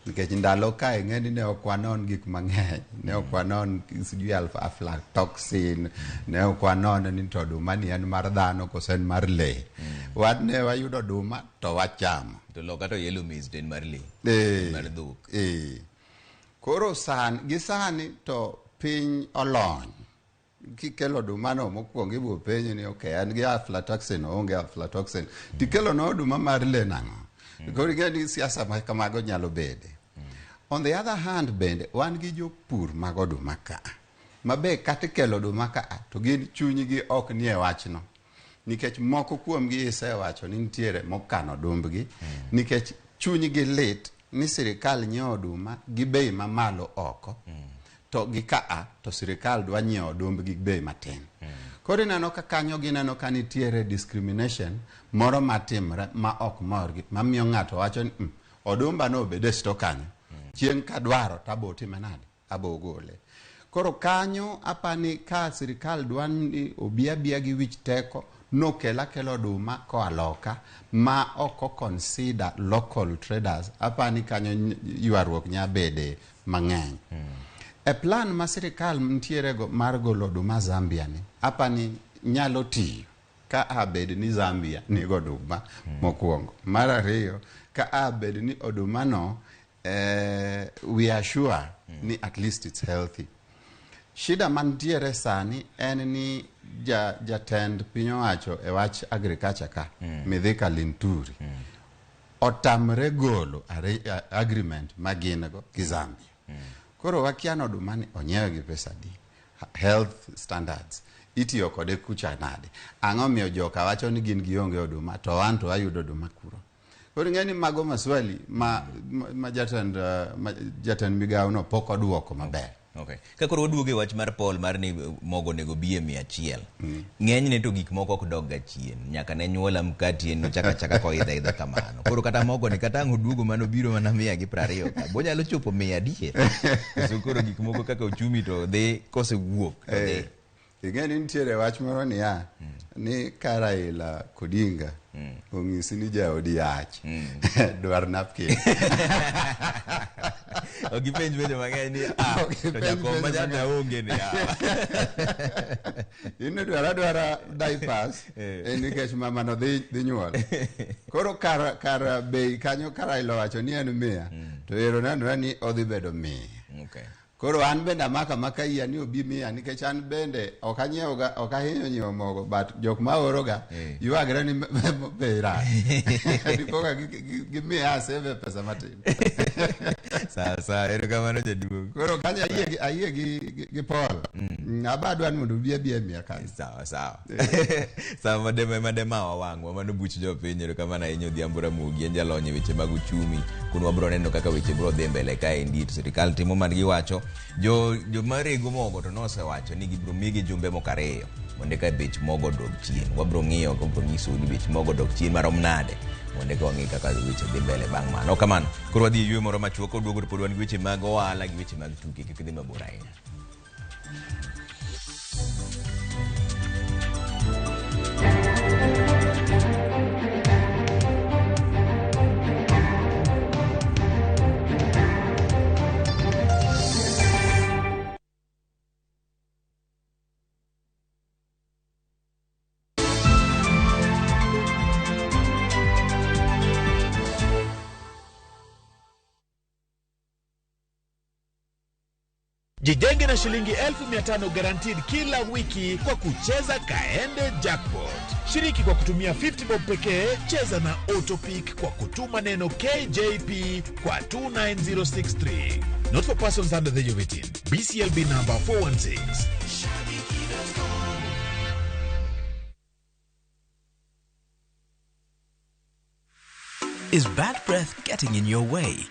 Nikech ndalo ka ing'eni ne okwanon gik mang'eny. Ne okwanon sijui aflatoxin. Ne okwanon ni to oduma ni en mar dhano kose en mar le. Wan ne wayudo oduma to wachamo. To loka to yellow maize to en mar le. Mar dhok. Koro sani to piny olony. Kikelo oduma no mokwongo ibo penjo ni an gi aflatoxin onge aflatoxin. Tikelo no oduma mar le nang'o. Koro ing'eni siasa ma kamago nyalo bede. On the other hand bende wan gi jopur mag oduma ka. Mabe kata kelo oduma ka to gin chunygi ok nie wachno. Nikech moko kuomgi isewacho ni nitiere mokano odumbgi. Nikech chunygi lit ni sirikal nyiewo oduma gi bei mamalo oko. To gi ka to sirikal dwa nyiewo odumbgi gi bei matin. Koro ineno ka kanyo gineno ka nitiere discrimination moro matimre ma ok morgi mamiyo ng'ato wacho ni odumba no obede sto kanyo. Chieng' ka dwaro tabo time nade? Abo gole. Koro kanyo apani ka sirikal dwa ni obiya gi wich teko no kelo oduma koa loka ma oko consider local traders apani kanyo ywaruok nya bede mang'eny. E plan ma sirikal ntiere mar golo oduma Zambia ni apani nyalo tiyo ka abed ni Zambia ni oduma mokwongo. Mar ariyo ka abed ni oduma no we are sure ni at least it's healthy. Shida mantiere sani en ni jatend piny owacho e wach agriculture ka Mithika Linturi otamre golo agreement magin go gi Zambia. Koro wakiano oduma ni onyewe gi pesa di. Health standards itiyo kode kucha nade. Ang'o miyo joka wacho ni gin gionge oduma to wan to ayudo oduma kuro. Koro ng'eni mago maswali ma jatend migawo no pok oduoko maber. Okay. Ka koro waduoge wach mar Paul mar ni mogo nego bie 100. Ng'enyne to gik moko ok dog ga chien. Nyaka ne nyuola mkati no chaka ko idha kamano. Koro kata mogo ni kata ngoduogo mano biro mana 120 ka. Bo nyalo chopo 100. So koro gik moko kaka uchumi to dhi kose wuok. Ng'eni nitiere wach moro ni ni Raila Odinga ong'isi ni jaodi yach dwar napkin. Ogipenj wedo mang'eny ni to jakom ma jata onge ni ino dwara diapers nikech mama no dhi nyuol. Koro kar bei kanyo Raila wacho ni en 100 to ero nanora ni odhi bedo 100. Okay. Koro an bende amaka iya ni obi 100 nikech an bende ok ahinyo nyiewo mogo but jok ma oroga yuagra ni beira dipoka gi 100 save pesa matin. Sasa ero kamano jaduong'. Koro kanya ayie gi Paul abadwa ni mondo bia 100 kan. Sawa. Sama madema wawangwa mano buch jopiny ero kamano ahinyo Odhiambo Ramogi en jalony weche mag uchumi kuno wabro neno kaka weche bro dhi mbele ka endi sirikal timo man giwacho jo marego mogo to nosewacho ni gibro migi jumbe moko 2 mondo ka bech mogo dog chien. Wabro ng'iyo kompromiso ni bech mogo dog chien marom nade mondo ka ng'i kaka weche dhi mbele bang' mano. Kamano koro wadhi ywe moro machuok oduogo pod wan weche mag ohala gi weche mag tuke kik dhi mabor ahinya. Jijenge na shilingi 1500 guaranteed kila wiki kwa kucheza Kaende Jackpot. Shiriki kwa kutumia 50 bob pekee, cheza na Autopic kwa kutuma neno KJP kwa 29063. Not for persons under the age of 18. BCLB number 416. Is bad breath getting in your way?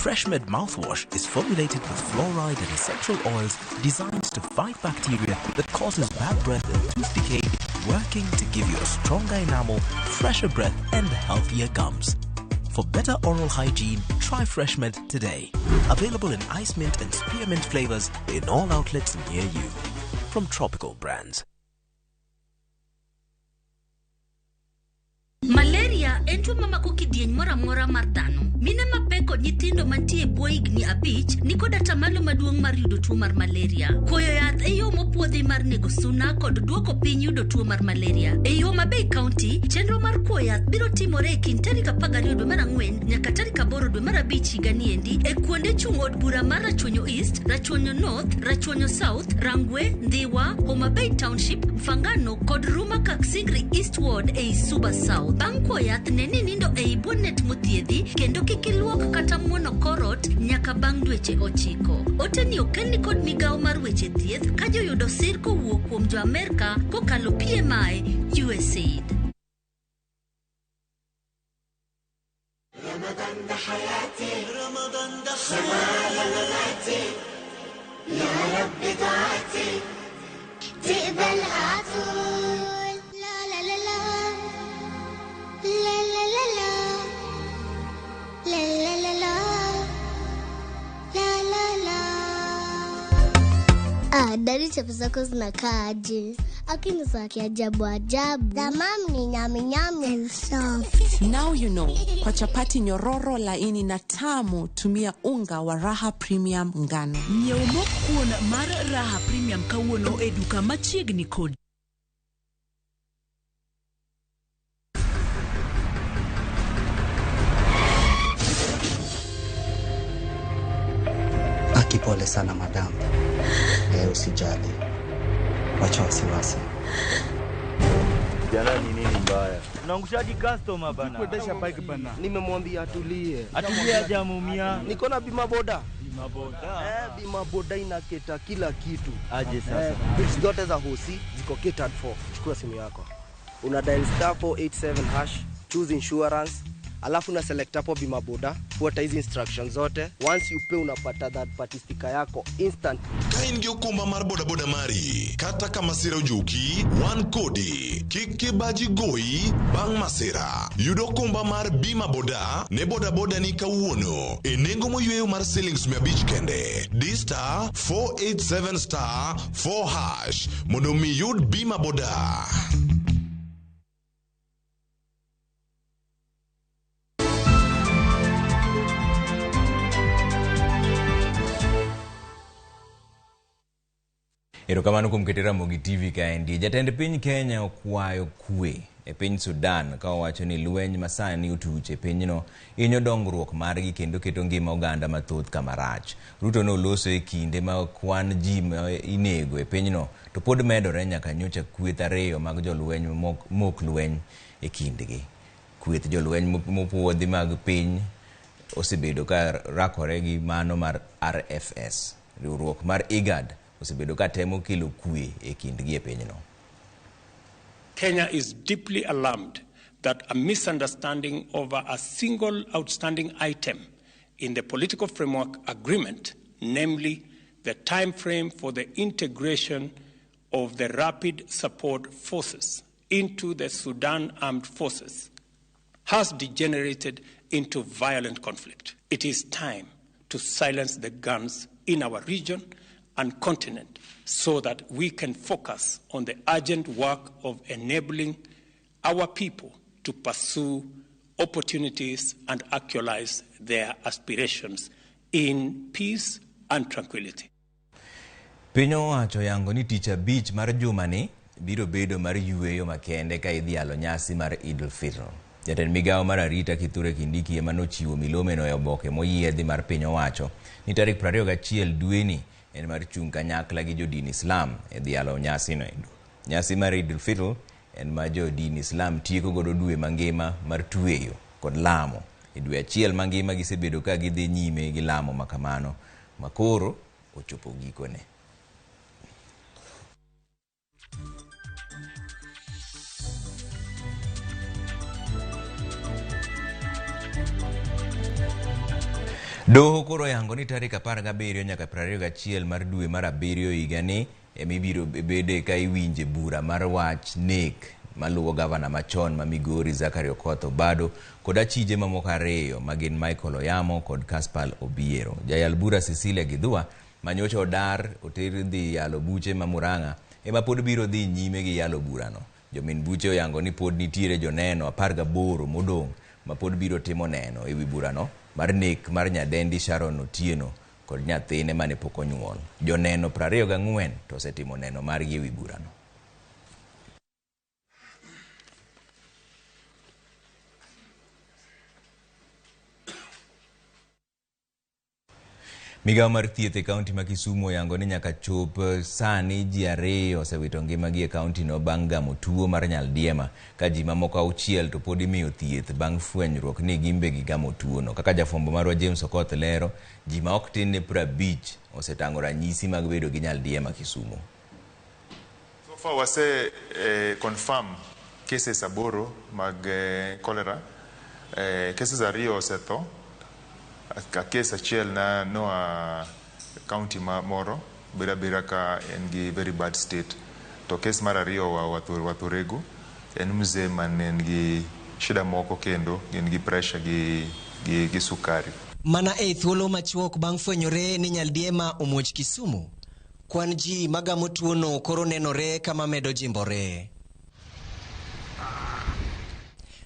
Freshmed mouthwash is formulated with fluoride and essential oils designed to fight bacteria that causes bad breath and tooth decay, working to give you a stronger enamel, fresher breath and healthier gums. For better oral hygiene, try Freshmed today. Available in ice mint and spearmint flavors in all outlets near you. From Tropical Brands. Malaria en tuo mamako kidieny mora mar dhano. Mine mapek kod nyithindo mantie bwo higni 5 ni kod atamalo maduong' mar yudo tuo mar malaria. Koyo yath e yo mopuodhi mar nego suna kod duoko piny yudo tuo mar malaria. E yo ma Bay County, chenro mar koyo yath biro timore e kind tarik 12 dwe mar 4 nyaka tarik 8 dwe mar 5 higa ni endi e kuonde chung' od bura mar Rachuonyo East, Rachuonyo North, Rachuonyo South, Rangwe, Ndhiwa, Homa Bay Township, Fangano kod Ruma Kaksingri Eastward e Suba South. Bang' koyo yath ne ni nindo e bwo net mothiedhi kendo kik iluok kata muono korot nyaka bang' dweche 9. Oteni okelni kod migawo mar weche thieth ka joyudo sir kowuok kuom jo Amerika kokalo PMI USAID. رمضان ده حياتي رمضان ده حياتي يا رب دعاتي تقبلها طول لا لا لا لا لا لا لا لا لا لا لا لا لا. Dari chapu zako zinakaaje? Akini za kiajabu ajabu. The mom ni nyami and soft. Now you know. Kwa chapati nyororo laini na tamu, tumia unga wa Raha Premium ngano. Nyiewo mok kuon mar Raha Premium kawuono e duka machiegni kodi. Pole sana madam. Usijali. Wacha wasiwasi. Jana ni nini mbaya? Unaangushaji customer bana. Kuendesha bike bana. Nimemwambia atulie. Atulie hajamumia. Niko na bima boda. Bima boda. Bima boda inaketa kila kitu. Aje sasa. Bills zote za hosi ziko catered for. Chukua simu yako. Una dial *487#, choose insurance, alafu na select hapo bima boda, fuata hizi instructions zote. Once you pay unapata that party sticker yako instant. Kain gi okumba mar boda boda mari kata kama sira ojuki one kodi kiki baji goyi bang masira. Yudo okumba mar bima boda ne boda boda ni kawuono e nengo moyweyo mar shillings 100 kende. D*487*4# mondo mi yud bima boda. Erokamano kuom keto Ramogi TV kaendi. Jatend piny Kenya okwayo kwe e piny Sudan ka owacho ni lweny masani otuche pinyno hinyo dongruok margi kendo keto ngima oganda mathoth kama rach. Ruto no loso e kinde ma kwan ji inego e pinyno to pod medore nyaka nyocha kweth ariyo mag jolweny mok lweny e kindgi. Kweth jolweny mopuodhi mag piny osebedo ka rakore gi mano mar RFS. Riwruok mar IGAD osebedo ka temo kelo kwe e kindgi e pinyno. Kenya is deeply alarmed that a misunderstanding over a single outstanding item in the political framework agreement, namely the time frame for the integration of the rapid support forces into the Sudan armed forces, has degenerated into violent conflict. It is time to silence the guns in our region and continent so that we can focus on the urgent work of enabling our people to pursue opportunities and actualize their aspirations in peace and tranquility. Piny owacho yango ni tich abich mar jumani biro bedo mar yueyo makende ka idhialo nyasi mar Eid al-Fitr. Jatend migawo mar arita Kithure Kindiki ema nochiwo milomeno e oboke moyiedhi mar piny owacho ni tarik 21 dweni en mar chung kanyakla gi jodin Islam e dhialo nyasi no. Nyasi mar Eid al-Fitr en ma jodin Islam tieko godo dwe mangima mar tueyo kod lamo. E dwe achiel mangima gisebedo ka gidhi nyime gi lamo makamano makoro ochopo gikone. Doho koro yango ni tarik 17 nyaka 21 mar dwe mar 7 higani emibiro bede ka iwinje bura mar wach nek maluwo gavana machon ma Migori Zachary Okoth Obado kod achije mamoko ariyo magin Michael Oyamo kod Caspar Obiero. Jayal bura Cecilia Gidhua manyocha odar oter dhi yalo buche ma Murang'a ema pod biro dhi nyime gi yalo burano. Jomin buche oyango ni pod nitiere joneno 18 modong' ma pod biro timo neno ewi burano mar nek mar nyadendi Sharon Otieno kod nyathine mane pok onyuol. Joneno 24 to osetimo neno margi ewi burano. Migawo mar thieth e kaunti ma Kisumu yango ni nyaka chop sani ji 2 osewito ngimagi e kaunti no bang' gamo tuo mar nyaldiema ka ji mamoko 6 to pod imiyo thieth bang' fwenyruok ni gimbe gi gamo tuo no. Kaka jafwambo marwa James Okoth lero, ji ma ok tin ne 50 osetang'o ranyisi mag bedo gi nyaldiema Kisumu. So far wase confirm cases 8 mag cholera. Cases 2 osetho. Ka case achiel na noa county moro bira ka en gi very bad state. To case mar 2 wa Wathuregu en mzee man en gi shida moko kendo en gi pressure gi sukari. Mana e thuolo machuok bang' fwenyore ni nyaldiema omuoch Kisumu, kwan ji magamo tuono koro nenore kama medo jimbore.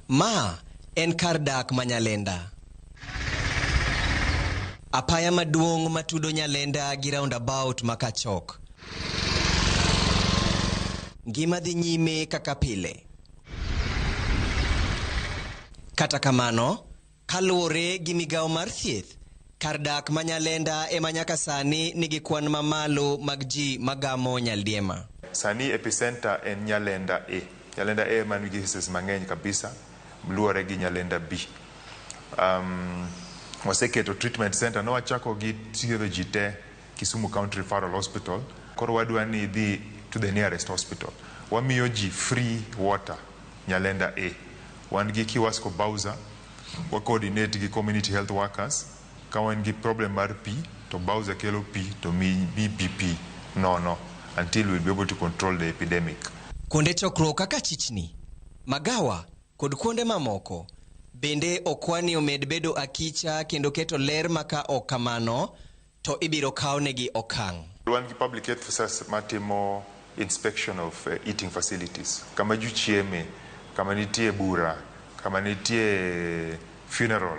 Ma en kar dak ma Nyalenda. Apaya maduong' matudo Nyalenda gi roundabout makachok. Ngima dhi nyime kaka pile. Kata kamano, kaluwore gi migawo mar thieth, kar dak ma Nyalenda ema nyaka sani nigi kwan mamalo mag ji magamo nyaldiema. Sani epicenter en Nyalenda A. Nyalenda A man gi cases mang'eny kabisa, luwore gi Nyalenda B. Waseketo treatment center no wachako gi thiedho ji te Kisumu County Referral Hospital. Koro wadwa ni dhi to the nearest hospital. Wamiyo ji free water Nyalenda A. Wan gi Kiwasko Bowser wa coordinate gi community health workers ka wan gi problem mar pi to Bowser kelo pi to mi BPP no until we'll be able to control the epidemic. Kuonde chokruok kaka chichni, magawa kod kuonde mamoko bende okwani omed bedo akicha kendo keto ler maka okamano to ibiro kawnegi okang'. Wan gi public health officers matimo inspection of eating facilities. Kama ju chieme, kama nitie bura, kama nitie funeral,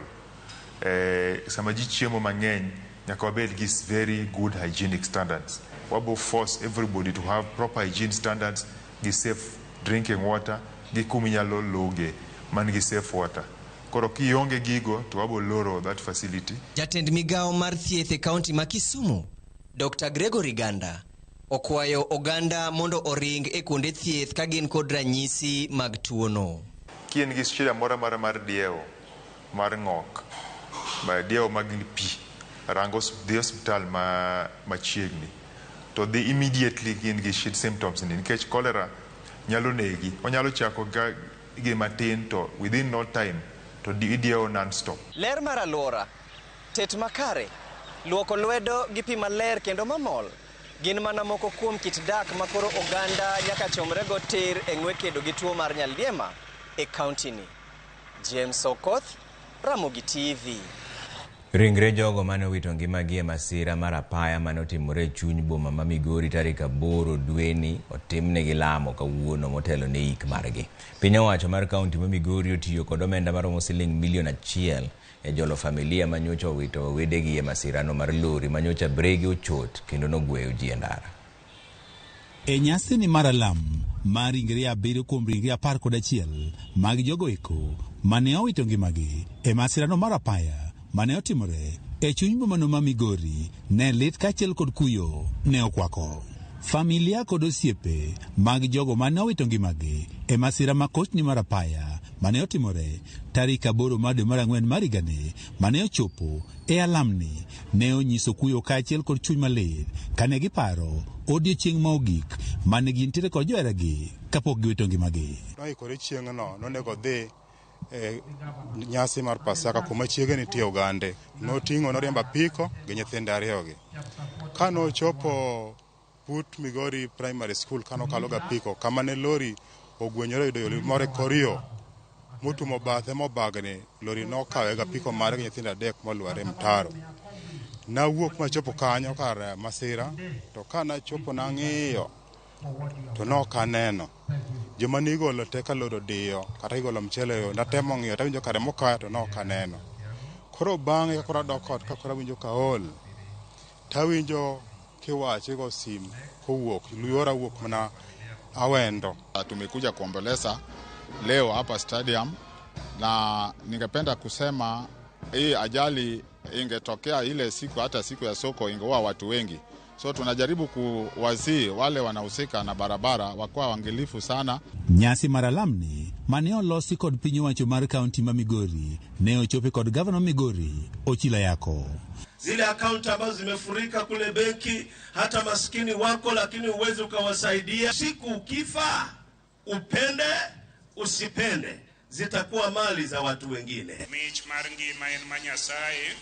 sama ji chiemo mang'eny nyaka wabed gi very good hygienic standards. Wabo force everybody to have proper hygiene standards, gi safe drinking water, gi kuminyalo loge man gi safe water. Koro kionge gigo to wabo loro that facility. Jatend migao mar thieth e kaunti ma Kisumu, Dr. Gregory Ganda, okwayo oganda mondo oring e kuonde thieth ka gin kod ranyisi mag tuono. Kien gi shida mora mar dieo, mar ng'ok, dieo mag pi, rango dhi hospital machiegni. To they immediately gin gi shit symptoms ni nikech cholera nyalo negi, onyalo chako gi matin to within no time to dieo non-stop. Ler mar alwora, tet makare, luoko lwedo gi pi maler kendo mamol, gin mana moko kuom kit dak makoro oganda nyaka chomrego tir e ng'we kedo gi tuo mar nyaldiema e kaunti ni. James Okoth, Ramogi TV. Ringre jogo mane owito ngimagi e masira mar apaya mane otimore e chuny boma ma Migori tarik 8 dweni otimnegi lamo kawuono motelo ne ik margi. Piny owacho mar kaunti ma Migori otiyo kod omenda maromo siling milion 1 e jolo familia manyocha owito wedegi e masirano mar lori manyocha bregi ochot kendo nogweyo ji e ndara. E nyasi ni mar alam mar ringre 7 kuom ringre 11 mag jogo eko mane owito ngimagi e masirano mar apaya mane otimore e chuny bomano ma Migori, ne lit kachiel kod kuyo ne okwako. Familia kod osiepe mag jogo mane owito ngimagi e masira makochni mar apaya mane otimore tarik 8 mar dwe mar 4 mar higani mane ochopo e alamni ne onyiso kuyo kachiel kod chuny malit kane giparo odiochieng' mogik mane gintiere kod joheragi kapok giwito ngimagi. Noikore chieng'no nonego dhi nyasi mar Pasaka kuma chiegni tie ogande. Noting'o noriemba piko gi nyithinde ariyogi. Ka nochopo Put Migori Primary School kano kaloga piko kama ne lori ogwenyore yudo yoli more korio mutumo bathe mobagni lori nokawe ga piko mare gi nyithinde 3 molware mtaro. Na wuok machopo kanyo kar masira to kana chopo na ng'iyo to nokaneno joma nigolo teka lodo dio kata igolo mchele yo natemo ng'iyo tawinjo kare mokaya to nokaneno. Koro bang'e kakora dokot kakora winjo kaol tawinjo kiwache go sim kowuok luyora wuok mana Awendo. Tumekuja kuomboleza leo hapa stadium na ningependa kusema hii ajali ingetokea ile siku, hata siku ya soko ingeua watu wengi. So tunajaribu kuwazii wale wanahusika na barabara wakuwa wangelifu sana. Nyasi maralamni mane olosi kod piny owacho mar kaunti ma Migori ne ochope kod gavana Migori Ochila Yako. Zile akaunti ambazo zimefurika kule benki, hata maskini wako lakini uweze ukawasaidia. Siku ukifa, upende usipende, zitakuwa mali za watu wengine. Mich mar ngima en ma Nyasaye,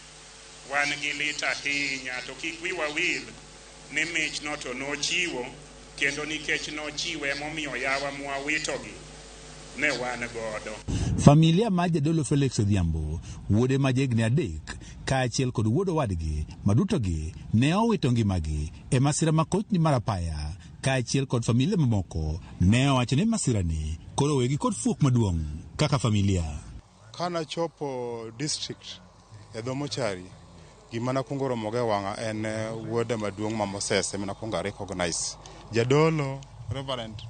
wan gi lit ahinya to kik wiwa wil ni mich no to nochiwo kendo nikech nochiwe momiyo yawa mwawitogi ne wan godo. Familia ma jadolo Felix Odhiambo, wuode ma jegni 3 kaachiel kod wuod wadgi madutogi ne owito ngimagi e masira makochni mar apaya kaachiel kod familia mamoko ne owacho ni masirani koro wegi kod fuok maduong' kaka familia. Kana chopo district e Dhomochari gima nakwongo romoga e wang'a en wuode maduong' ma Moses ema nakwongo recognize. Jadolo Reverend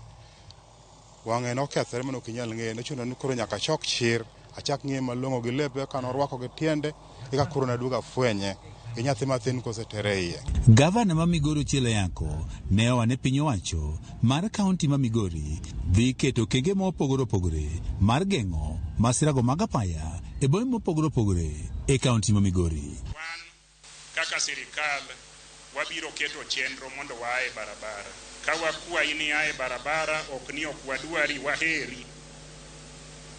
wang'e nokethore mano kinyal ng'e nochuno ni koro nyaka chok chir achak ng'e malong'o gi lepe ka norwako gi tiende eka koro naduoga fwenye gi nyathi mathin kosetere iye. Gavana ma Migori Ochila Yako ne owane piny owacho mar kaunti ma Migori dhi keto kenge mopogore opogore mar geng'o masirago mag apaya e bombe mopogore opogore e kaunti ma Migori. Kaka sirikal wabiro keto chenro mondo wae barabara. Ka wakwayi ni ae barabara ok ni ok wadwari waheri.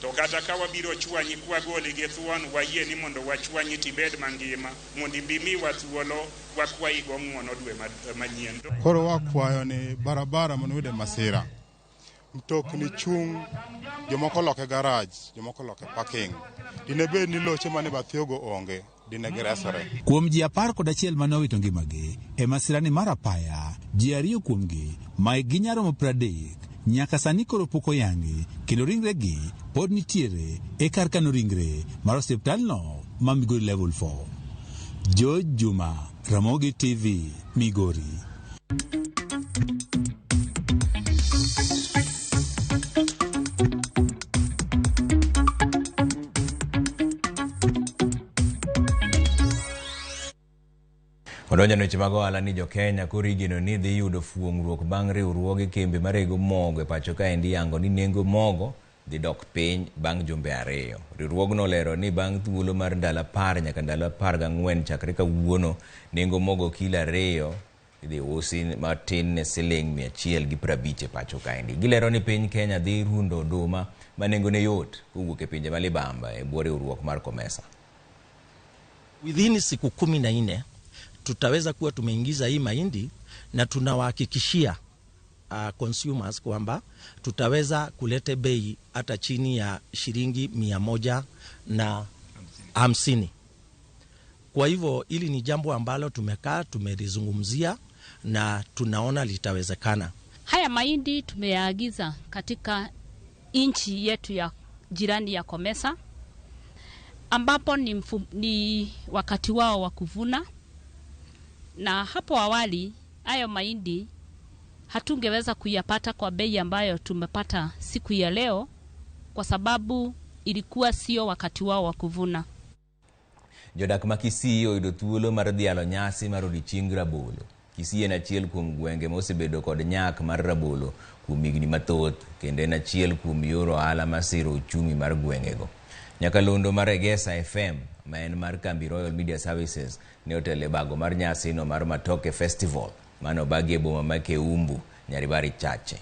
to kata ka wabiro chwanyi kwa goli gi thuon wayie ni mondo wachwanyi tibed mangima mondo bimi wathuolo wakwayi go ng'uono dwe manyien. Koro wakwayo ni barabara mondo yude masira. Mtokni chung, jomoko loke garaj, jomoko loke parking. Dine bed ni loche mane bathiogo onge, dine giresore. Kuom ji 11 manowito ngimagi e masirani mar apaya, ji 2 kuomgi maigi nyaromo 30 nyaka sani koro pok oyangi, kendo ringregi pod nitiere e kar kano ringre mar osiptalno ma Migori Level 4. George Juma, Ramogi TV, Migori. Odonjo weche mag ohala ni jo Kenya koro igeno ni dhi yudo fuong'ruok bang' riwruoge kembe marego mogo e pacho ka endi yango ni nengo mogo dhi dok piny bang' jumbe 2. Riwruogno olero ni bang' thuolo mar ndalo 10 nyaka ndalo 14 chakre kawuono nengo mogo kilo 2 idhi usi matin ne Sh150 e pacho ka endi. Gilero ni piny Kenya dhi rundo oduma ma nengone yot kowuok e pinje malibamba e bwo riwruok mar Komesa. Within siku 14 tutaweza kuwa tumeingiza hii mahindi na tunawahakikishia consumers kwamba tutaweza kulete bei hata chini ya shilingi 150. Kwa hivyo hili ni jambo ambalo tumekaa tumelizungumzia na tunaona litawezekana. Haya mahindi tumeyaagiza katika nchi yetu ya jirani ya Komesa, ambapo ni wakati wao wa kuvuna. Na hapo awali hayo mahindi hatungeweza kuyapata kwa bei ambayo tumepata siku ya leo, kwa sababu ilikuwa sio wakati wao wa kuvuna. Jodak ma Kisii oyudo thuolo mar dhialo nyasi mar odiochieng' rabolo. Kisii en achiel kuom gwenge mosebedo kod nyak mar rabolo kuom higni mathoth, kendo en achiel kuom yor ohala masiro uchumi mar gwengego. Nyakalondo mar Egesa FM ma en mar kambi Royal Media Services ne otele bago mar nyasi no mar Matoke Festival mano bagi e boma ma Keumbu nyaribari chache.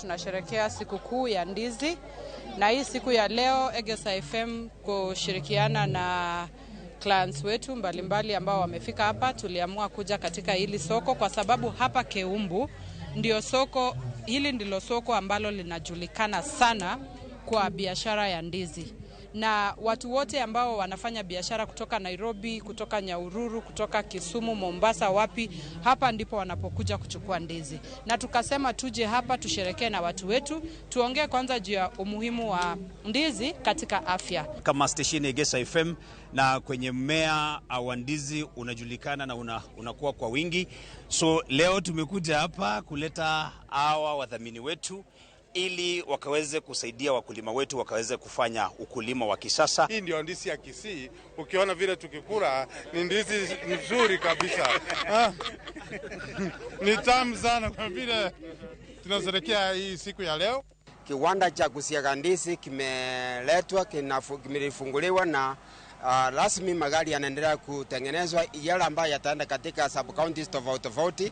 Tunasherehekea sikukuu ya ndizi, na hii siku ya leo Egesa FM kushirikiana na clients wetu mbalimbali ambao wamefika hapa, tuliamua kuja katika hili soko kwa sababu hapa Keumbu ndio soko, hili ndilo soko ambalo linajulikana sana kwa biashara ya ndizi. Na watu wote ambao wanafanya biashara kutoka Nairobi, kutoka Nyahururu, kutoka Kisumu, Mombasa, wapi, hapa ndipo wanapokuja kuchukua ndizi. Na tukasema tuje hapa tusherekee na watu wetu, tuongee kwanza juu ya umuhimu wa ndizi katika afya. Kama station Egesa FM, na kwenye mmea wa ndizi unajulikana na unakuwa kwa wingi. So leo tumekuja hapa kuleta hawa wadhamini wetu ili wakaweze kusaidia wakulima wetu wakaweze kufanya ukulima wa kisasa. Hii ndio ndizi ya Kisii. Ukiona vile tukikula ni ndizi nzuri kabisa. Ni tamu sana kwa vile tunasherehekea hii siku ya leo. Kiwanda cha kusiaga ndizi kimeletwa, kimefunguliwa na rasmi magari yanaendelea kutengenezwa yale ambayo yataenda katika sub counties tofauti.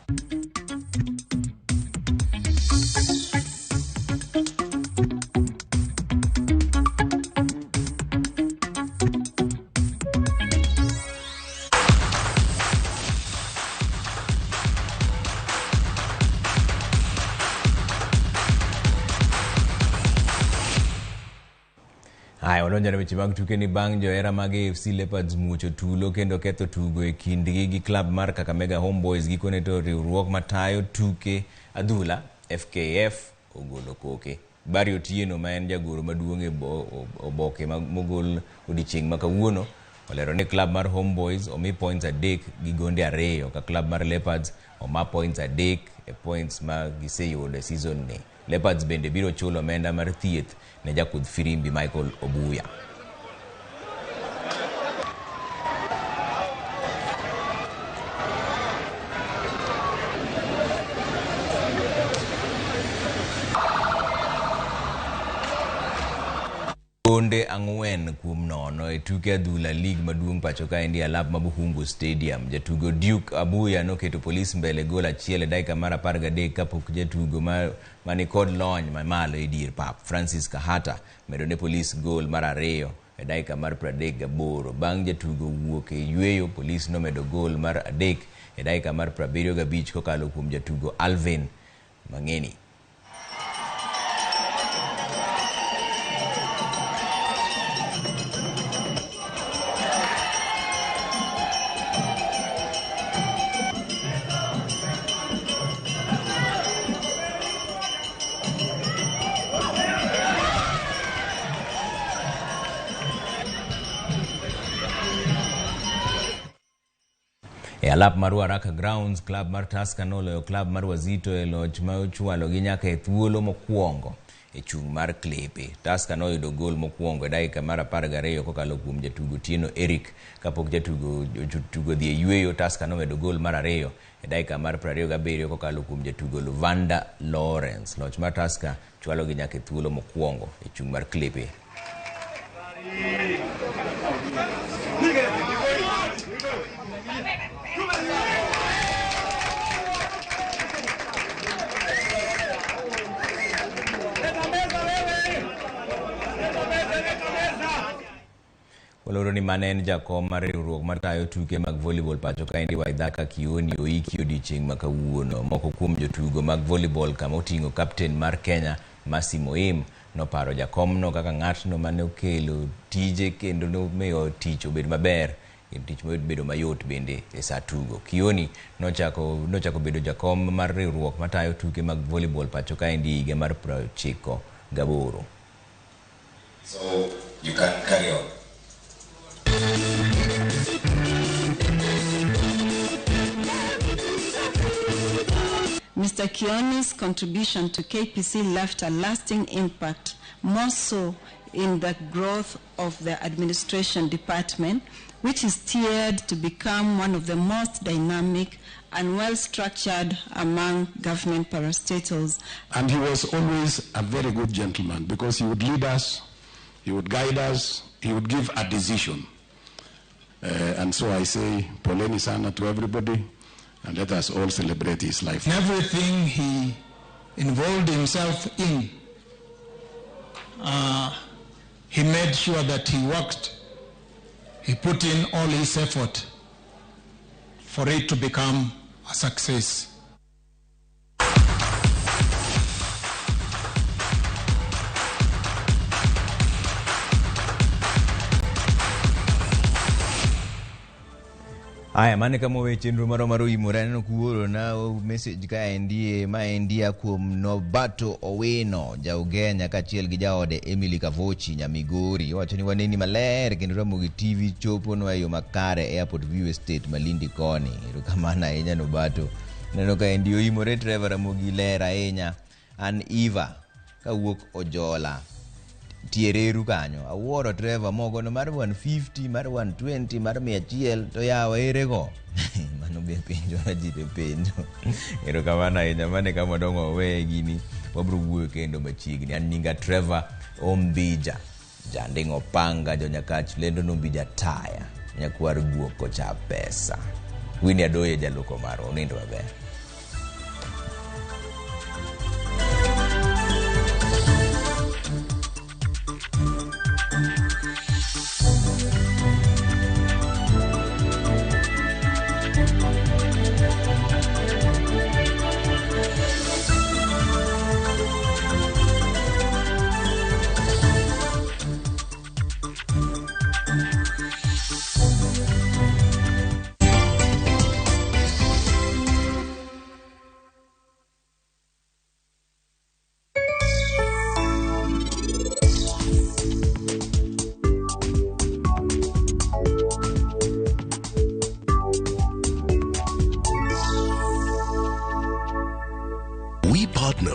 Haya, wadonja na weche mag tuke ni bang' johera mag AFC Leopards muocho tulo kendo ketho tugo e kindgi gi klab mar Kakamega Homeboys gikone to riwruok matayo tuke adhula FKF ogolo koke. Bari Otieno ma en jagoro maduong' e oboke mogol odiochieng' ma kawuono olero ni klab mar Homeboys omi points 3 gi gonde 2 ka klab mar Leopards oma points 3 e points ma giseyudo e season ni. Leopards bende biro chulo omenda mar thieth ne jakudh firimbi Michael Obuya. gonde 4-0 e tuke adhula lig maduong' pacho ka endi alap mabuhungu stadium. Jatugo Duke Abuya noketo Police mbele gol achiel e dakika mar 13 kapok jatugo mani kod lony mamalo e dier pap Francis Kahata medo ne Police gol mar 2 e dakika mar 38. Bang' jatugo wuok e yweyo, Police nomedo gol mar 3 e dakika mar 75 kokalo kuom jatugo Alvin Mangeni. E alap mar Waraka Grounds, club mar Tusker noloyo club mar Wazito e loch ma ochwalo gi nyaka e thuolo mokwongo e chung' mar Klepe. Tusker noyudo gol mokwongo e dakika mar 12 kokalo kuom jatugo Tieno Eric kapok jatugo dhi e yweyo. Tusker nomedo gol mar 2 e dakika mar 27 kokalo kuom jatugo Luvanda Lawrence. Loch mar Tusker chwalo gi nyaka e thuolo mokwongo e chung' mar Klepe. Oloro ni manen jakom mar riwruok matayo tuke mag volleyball pacho ka endi Waithaka Kioni oiki odiochieng' makawuono. Moko kuom jotugo mag volleyball kama oting'o captain mar Kenya Mercy Moim noparo jakomno kaka ng'atno mane okelo tije kendo nomiyo tich obed maber, tich bedo mayot bende e sa tugo. Kioni nochako bedo jakom mar riwruok matayo tuke mag volleyball pacho ka endi higa mar 98. So you can carry on. Mr. Kioni's contribution to KPC left a lasting impact, more so in the growth of the administration department, which is steered to become one of the most dynamic and well-structured among government parastatals. And he was always a very good gentleman because he would lead us, he would guide us, he would give a decision. And so I say, poleni sana to everybody, and let us all celebrate his life. In everything he involved himself in, he made sure that he worked, he put in all his effort for it to become a success. Aya mane kama we chenro maro imorano kuoro na message ka endie ma endia kuom Nobato Owino jaugenya kachiel gi jaode Emily Kavochi Nyamigori. Wacho ni waneni maler kendo Ramogi TV chopo no ayo makare Airport View Estate Malindi koni. Erokamano ahinya Nobato. Neno ka endio imore Trevor Ramogi ler ahinya. An Eva kawuok Ojola. Tiereru kanyo awuoro Trevor mogo no mar 150 mar 120 mar 100 to yawa erego mano be penjo ajite penjo. Erokamano ahinya mane kama dongo we gini wabro wuoyo kendo machiegni. An nyinga Trevor Ombija jandingo panga jonyakach lendo Ombija taya nyakwar guoko cha pesa Winnie Adoye jaloko maro nindo maber.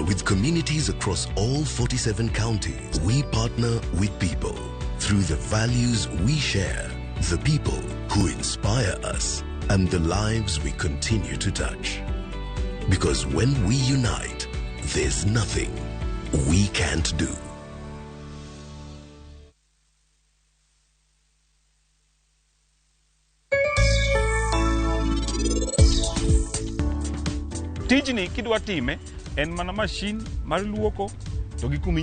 With communities across all 47 counties, we partner with people through the values we share, the people who inspire us, and the lives we continue to touch. Because when we unite, there's nothing we can't do. tijni kidwa time en mana mashin mar luoko to gi kumi